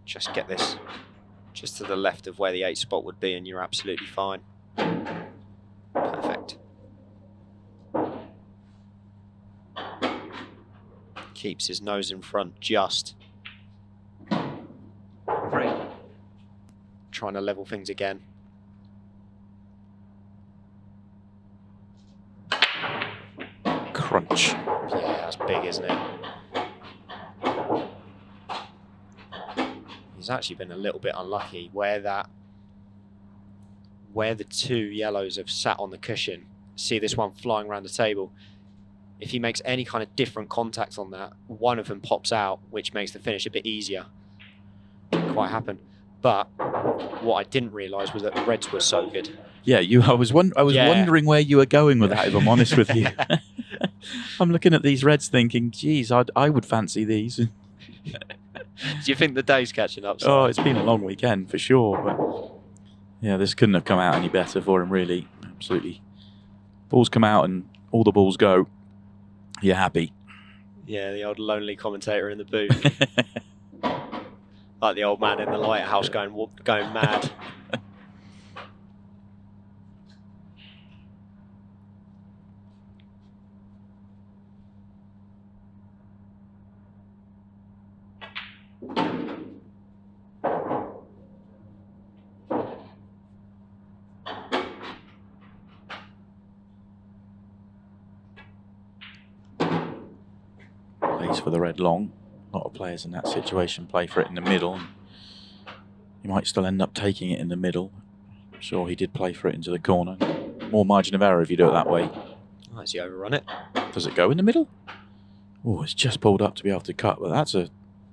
Just get this just to the left of where the 8 spot would be and you're absolutely fine. Perfect. Keeps his nose in front just. Trying to level things again. Crunch. Yeah, that's big, isn't it? He's actually been a little bit unlucky where the 2 yellows have sat on the cushion. See this one flying around the table. If he makes any kind of different contact on that, one of them pops out, which makes the finish a bit easier. Didn't quite happen. But what I didn't realise was that the reds were so good. Yeah, I was wondering where you were going with that, if I'm honest with you. I'm looking at these reds thinking, geez, I would fancy these. Do you think the day's catching up? Oh, it's been a long weekend for sure, but yeah, this couldn't have come out any better for him, really. Absolutely. Balls come out and all the balls go. You're happy. Yeah, the old lonely commentator in the booth. Like the old man in the lighthouse going mad. Plays for the red long. A lot of players in that situation play for it in the middle. He might still end up taking it in the middle. I'm sure he did play for it into the corner. more margin of error if you do it that way. Oh, has he overrun it? Does it go in the middle? Oh, it's just pulled up to be able to cut, but that's a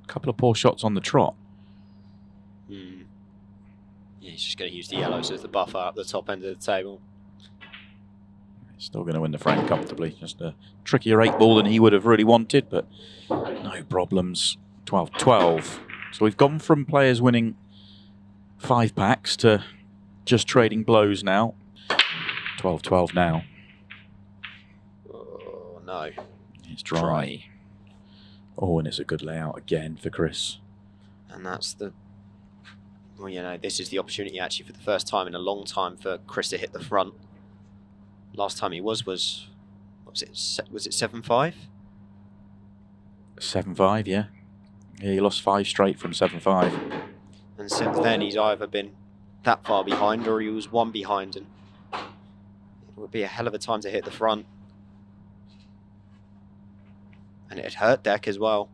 couple of poor shots on the trot. Yeah, he's just going to use the yellows as the buffer up the top end of the table. He's still going to win the frame comfortably. Just a trickier 8-ball than he would have really wanted, but no problems. 12-12. So we've gone from players winning 5 packs to just trading blows now. 12-12 now. Oh, no. It's dry. Oh, and it's a good layout again for Chris. And that's the... Well, you know, this is the opportunity actually for the first time in a long time for Chris to hit the front. Last time he was what was it 7-5? 7-5, yeah. Yeah, he lost 5 straight from 7-5. And since then he's either been that far behind or he was 1 behind, and it would be a hell of a time to hit the front. And it'd hurt Dec as well,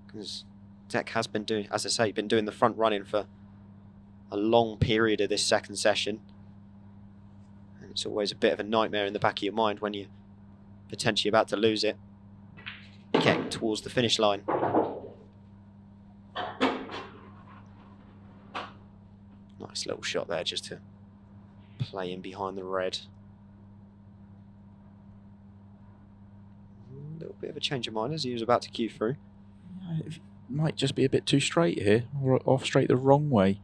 because Dec has been doing, as I say, been doing the front running for a long period of this second session. And it's always a bit of a nightmare in the back of your mind when you're potentially about to lose it. Getting towards the finish line. Nice little shot there just to play in behind the red. A little bit of a change of mind as he was about to cue through. It might just be a bit too straight here, or off straight the wrong way.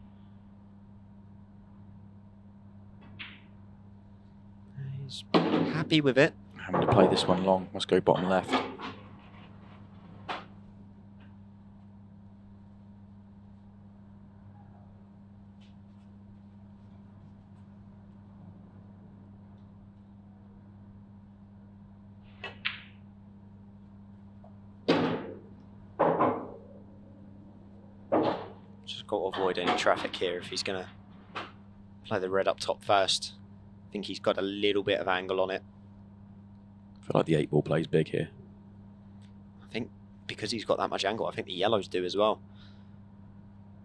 He's happy with it. Having to play this one long, must go bottom left. Just got to avoid any traffic here if he's going to play the red up top first. I think he's got a little bit of angle on it. I feel like the 8-ball plays big here. I think because he's got that much angle, I think the yellows do as well.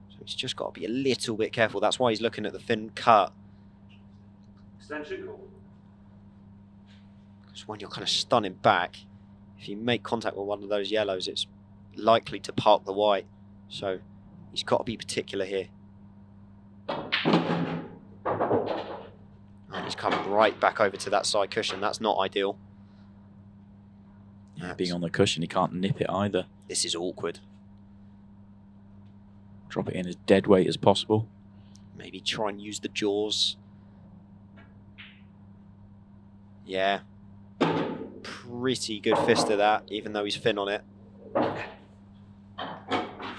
So he's just got to be a little bit careful. That's why he's looking at the thin cut. Extension call. Because when you're kind of stunning back, if you make contact with one of those yellows, it's likely to park the white. So he's got to be particular here. And he's come right back over to that side cushion. That's not ideal. Yeah, being on the cushion, he can't nip it either. This is awkward. Drop it in as dead weight as possible. Maybe try and use the jaws. Yeah. Pretty good fist of that, even though he's thin on it.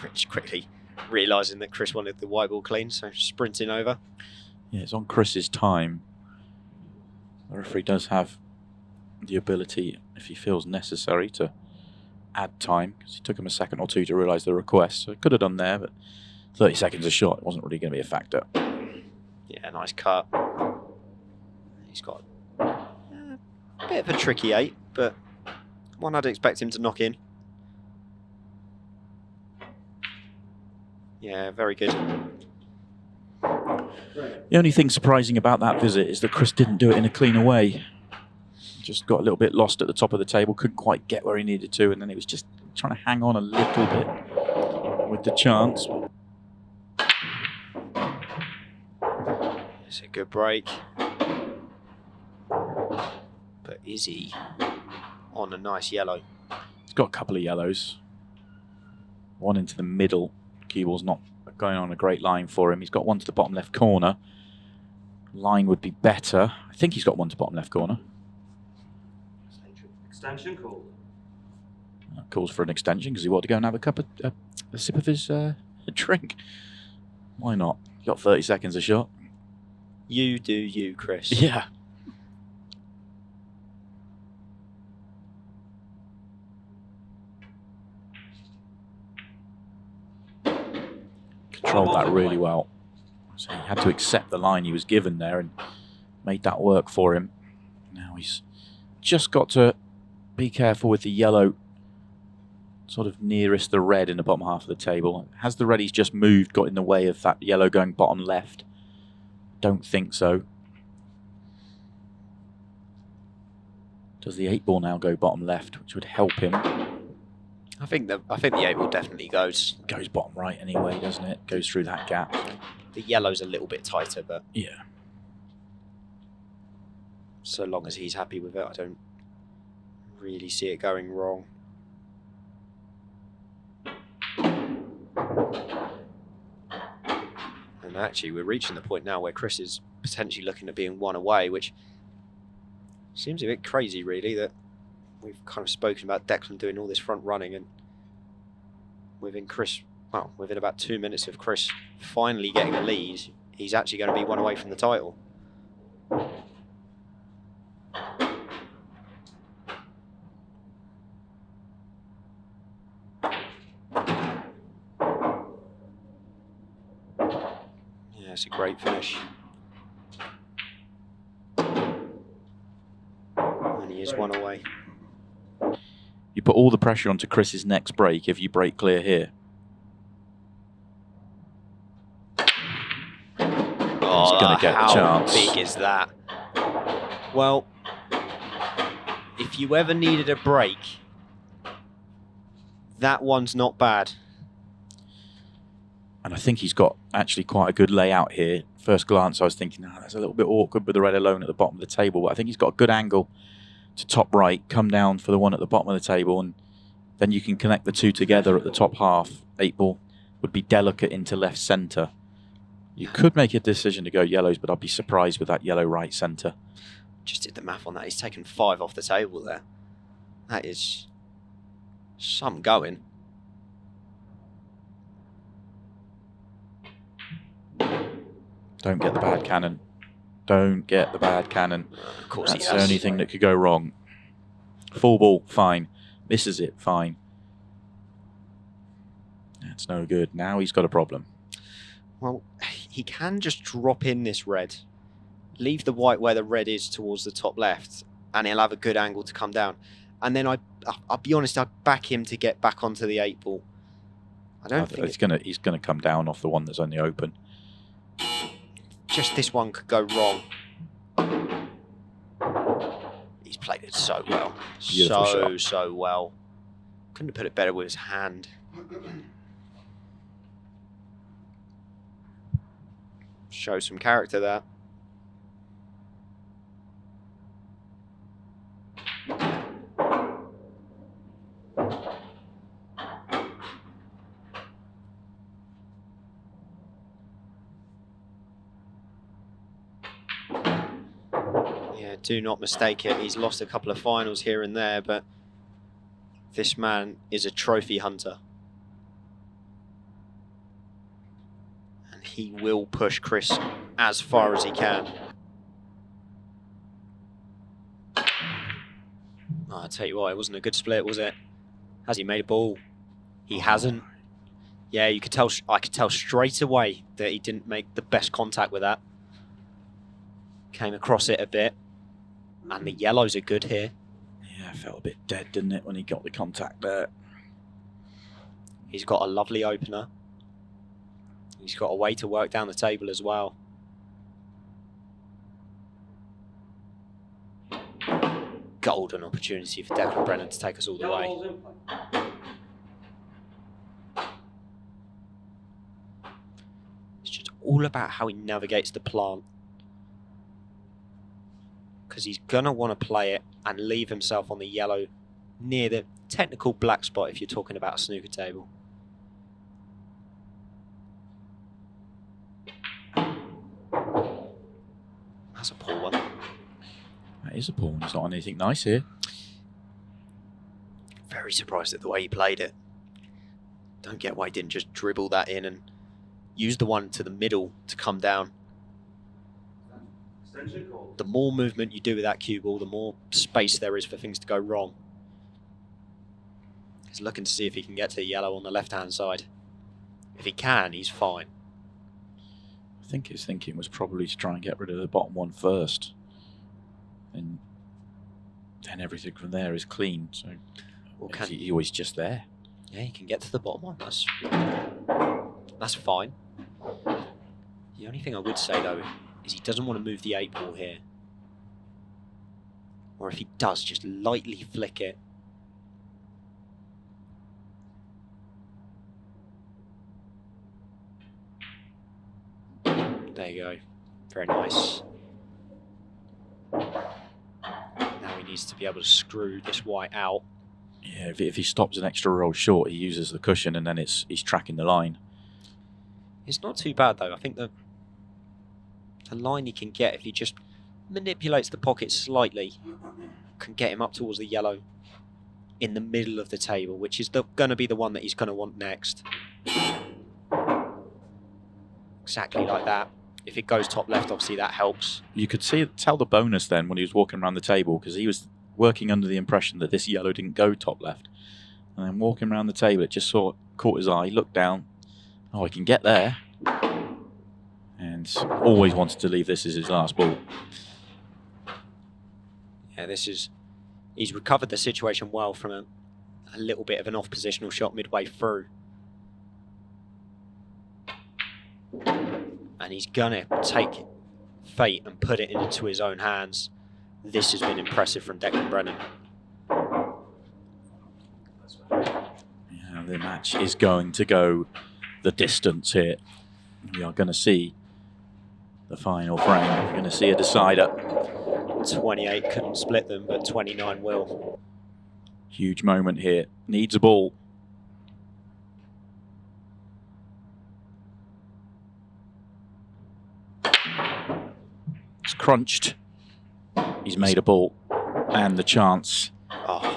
Rich quickly realising that Chris wanted the white ball clean, so sprinting over. Yeah, it's on Chris's time. The referee does have the ability, if he feels necessary, to add time, because it took him a second or two to realise the request. So it could have done there, but 30 seconds a shot, it wasn't really going to be a factor. Yeah, nice cut. He's got a bit of a tricky 8, but one I'd expect him to knock in. Yeah, very good. The only thing surprising about that visit is that Chris didn't do it in a cleaner way. Just got a little bit lost at the top of the table, couldn't quite get where he needed to, and then he was just trying to hang on a little bit with the chance. It's a good break. But is he on a nice yellow? He's got a couple of yellows. One into the middle. 𝗘𝗲𝗄's not going on a great line for him. He's got one to the bottom left corner. Line would be better. I think he's got one to bottom left corner. Extension call. Calls for an extension because he wanted to go and have a sip of his drink. Why not? You got 30 seconds a shot. You do you, Chris. Yeah. Controlled that really well. So he had to accept the line he was given there and made that work for him. Now he's just got to be careful with the yellow sort of nearest the red in the bottom half of the table. Has the red he's just moved got in the way of that yellow going bottom left? Don't think so. Does the 8-ball now go bottom left, which would help him? I think the 8-ball definitely goes. Goes bottom right anyway, doesn't it? Goes through that gap. The yellow's a little bit tighter, but Yeah. so long as he's happy with it, I don't really see it going wrong. And actually, we're reaching the point now where Chris is potentially looking at being one away, which seems a bit crazy, really, that we've kind of spoken about Declan doing all this front running, and within about 2 minutes of Chris finally getting a lead, he's actually going to be one away from the title. Yeah, it's a great finish. And he is one away. You put all the pressure onto Chris's next break if you break clear here. Oh, He's going to get the chance. How big is that? Well, if you ever needed a break, that one's not bad. And I think he's got actually quite a good layout here. First glance, I was thinking, that's a little bit awkward with the red alone at the bottom of the table. But I think he's got a good angle to top right, come down for the one at the bottom of the table, and then you can connect the two together at the top half. 8-ball would be delicate into left centre. You could make a decision to go yellows, but I'd be surprised with that yellow right centre. Just did the math on that. He's taken 5 off the table there. That is some going. Don't get the bad cannon. Don't get the bad cannon. Of course That's he the has. only thing that could go wrong. Full ball, fine. Misses it, fine. That's no good. Now he's got a problem. Well, he can just drop in this red, leave the white where the red is towards the top left, and he'll have a good angle to come down. And then I'll be honest, I'd back him to get back onto the 8-ball. I don't think he's gonna come down off the one that's only open. Just this one could go wrong. He's played it so well. Beautiful shot. So well. Couldn't have put it better with his hand. Show some character there. Yeah, do not mistake it. He's lost a couple of finals here and there, but this man is a trophy hunter. And he will push Chris as far as he can. Oh, I'll tell you what, it wasn't a good split, was it? Has he made a ball? He hasn't. Yeah, you could tell. I could tell straight away that he didn't make the best contact with that. Came across it a bit. And the yellows are good here. Yeah, it felt a bit dead, didn't it, when he got the contact there? He's got a lovely opener. He's got a way to work down the table as well. Golden opportunity for Declan Brennan to take us all the Yellow way. ball's in play. It's just all about how he navigates the plant. Because he's going to want to play it and leave himself on the yellow near the technical black spot if you're talking about a snooker table. That's a poor one. That is a pawn. It's not on anything nice here. Very surprised at the way he played it. Don't get why he didn't just dribble that in and use the one to the middle to come down. Extension call. The more movement you do with that cue ball, the more space there is for things to go wrong. He's looking to see if he can get to yellow on the left-hand side. If he can, he's fine. I think his thinking was probably to try and get rid of the bottom one first. And then everything from there is clean. So Well, he always just there. Yeah, he can get to the bottom one. That's fine. The only thing I would say, though, is he doesn't want to move the 8-ball here. Or if he does, just lightly flick it. There you go. Very nice. Now he needs to be able to screw this white out. Yeah, if he stops an extra roll short, he uses the cushion and then he's tracking the line. It's not too bad though. I think the line he can get if he just manipulates the pocket slightly can get him up towards the yellow in the middle of the table, which is going to be the one that he's going to want next. Exactly like that. If it goes top left, obviously that helps. You could tell the bonus then when he was walking around the table, because he was working under the impression that this yellow didn't go top left. And then walking around the table, it just caught his eye, looked down. Oh, I can get there. And always wanted to leave this as his last ball. Yeah, he's recovered the situation well from a little bit of an off-positional shot midway through. And he's going to take fate and put it into his own hands. This has been impressive from Declan Brennan. Yeah, the match is going to go the distance here. We are going to see the final frame. We're going to see a decider. 28 couldn't split them, but 29 will. Huge moment here. Needs a ball. It's crunched. He's made a ball. And the chance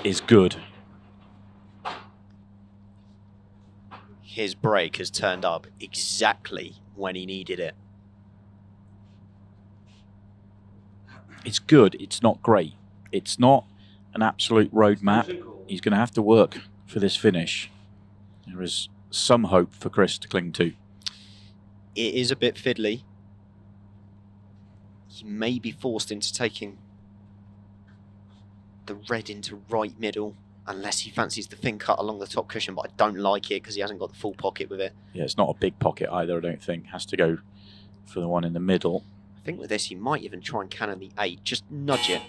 is good. His break has turned up exactly when he needed it. It's good. It's not great. It's not an absolute roadmap. He's going to have to work for this finish. There is some hope for Chris to cling to. It is a bit fiddly. He may be forced into taking the red into right middle, unless he fancies the thin cut along the top cushion, but I don't like it because he hasn't got the full pocket with it. Yeah, it's not a big pocket either, I don't think. Has to go for the one in the middle. I think with this, he might even try and cannon the 8, just nudge it.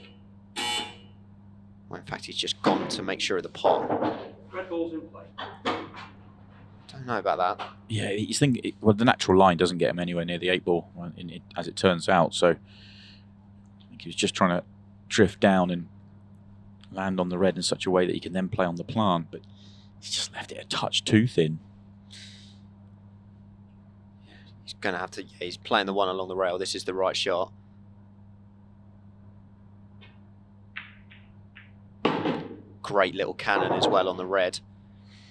Well, in fact, he's just gone to make sure of the pot. Red ball's in play. Don't know about that. Yeah, he's thinking, well, the natural line doesn't get him anywhere near the 8 ball, as it turns out. So I think he was just trying to drift down and land on the red in such a way that he can then play on the plant. But he's just left it a touch too thin. He's going to have to... Yeah, he's playing the one along the rail. This is the right shot. Great little cannon as well on the red.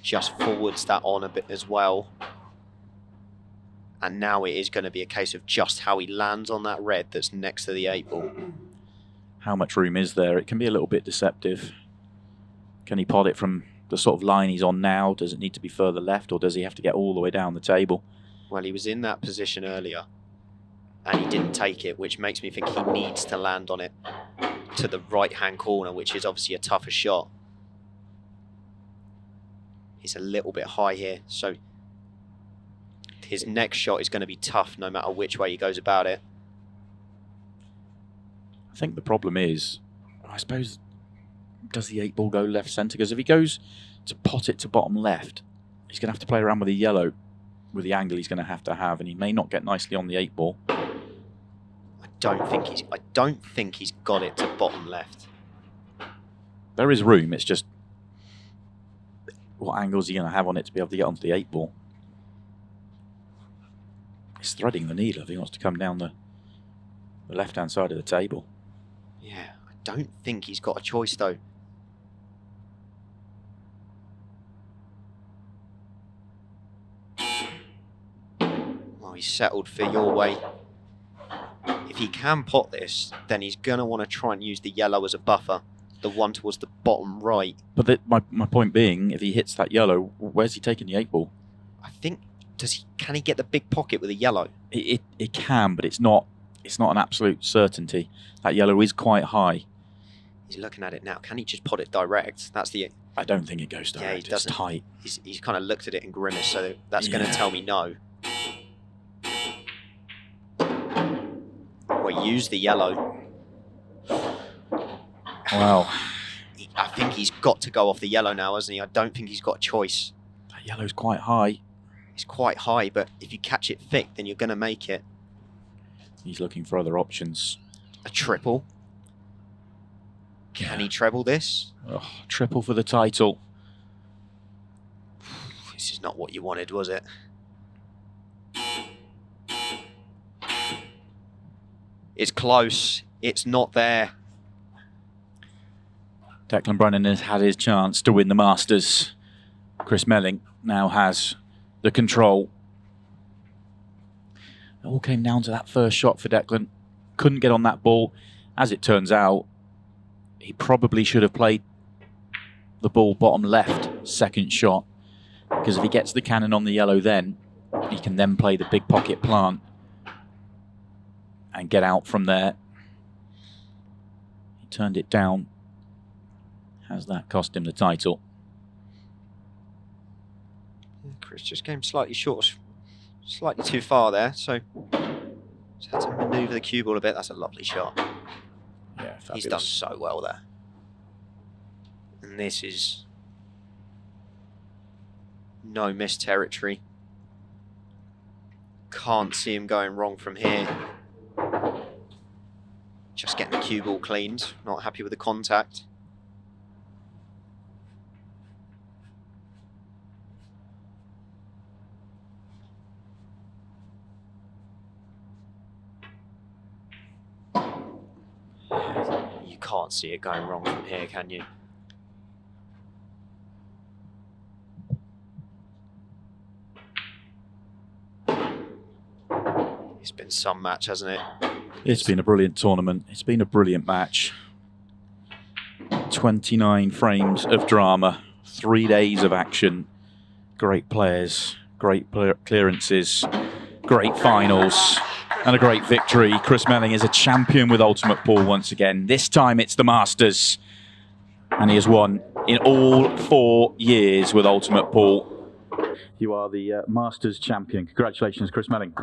Just forwards that on a bit as well. And now it is going to be a case of just how he lands on that red that's next to the 8 ball. How much room is there? It can be a little bit deceptive. Can he pot it from the sort of line he's on now? Does it need to be further left, or does he have to get all the way down the table? Well, he was in that position earlier and he didn't take it, which makes me think he needs to land on it to the right-hand corner, which is obviously a tougher shot. He's a little bit high here, so his next shot is going to be tough no matter which way he goes about it. I think the problem is, I suppose, does the 8 ball go left centre? Because if he goes to pot it to bottom left, he's going to have to play around with the yellow, with the angle he's going to have, and he may not get nicely on the 8 ball. I don't think he's got it to bottom left. There is room. It's just what angle is he going to have on it to be able to get onto the 8 ball? He's threading the needle if he wants to come down the left-hand side of the table. Yeah, I don't think he's got a choice though. Well, he's settled for your way. If he can pot this, then he's going to want to try and use the yellow as a buffer, the one towards the bottom right. But my point being, if he hits that yellow, where's he taking the 8 ball? I think, can he get the big pocket with a yellow? It can, but it's not an absolute certainty. That yellow is quite high. He's looking at it now. Can he just pot it direct? That's the... I don't think it goes direct. Yeah, he doesn't. It's tight. He's kind of looked at it and grimaced, so that's going to tell me no. Well, use the yellow. Wow. I think he's got to go off the yellow now, hasn't he? I don't think he's got a choice. That yellow's quite high. It's quite high, but if you catch it thick, then you're going to make it. He's looking for other options. A triple. Can he treble this? Oh, triple for the title. This is not what you wanted, was it? It's close. It's not there. Declan Brennan has had his chance to win the Masters. Chris Melling now has the control. It all came down to that first shot for Declan. Couldn't get on that ball. As it turns out, he probably should have played the ball bottom left second shot, because if he gets the cannon on the yellow, then he can then play the big pocket plant and get out from there. He turned it down. Has that cost him the title? Chris just came slightly short, slightly too far there, so just had to manoeuvre the cue ball a bit. That's a lovely shot. Yeah, fabulous. He's done so well there. And this is no miss territory. Can't see him going wrong from here. Just getting the cue ball cleaned. Not happy with the contact. You can't see it going wrong from here, can you? It's been some match, hasn't it? It's been a brilliant tournament. It's been a brilliant match. 29 frames of drama, 3 days of action. Great players, great clearances, great finals, and a great victory. Chris Melling is a champion with 𝗏𝗏𝗃 once again. This time it's the Masters, and he has won in all 4 years with 𝗏𝗏𝗃. You are the Masters champion. Congratulations, Chris Melling.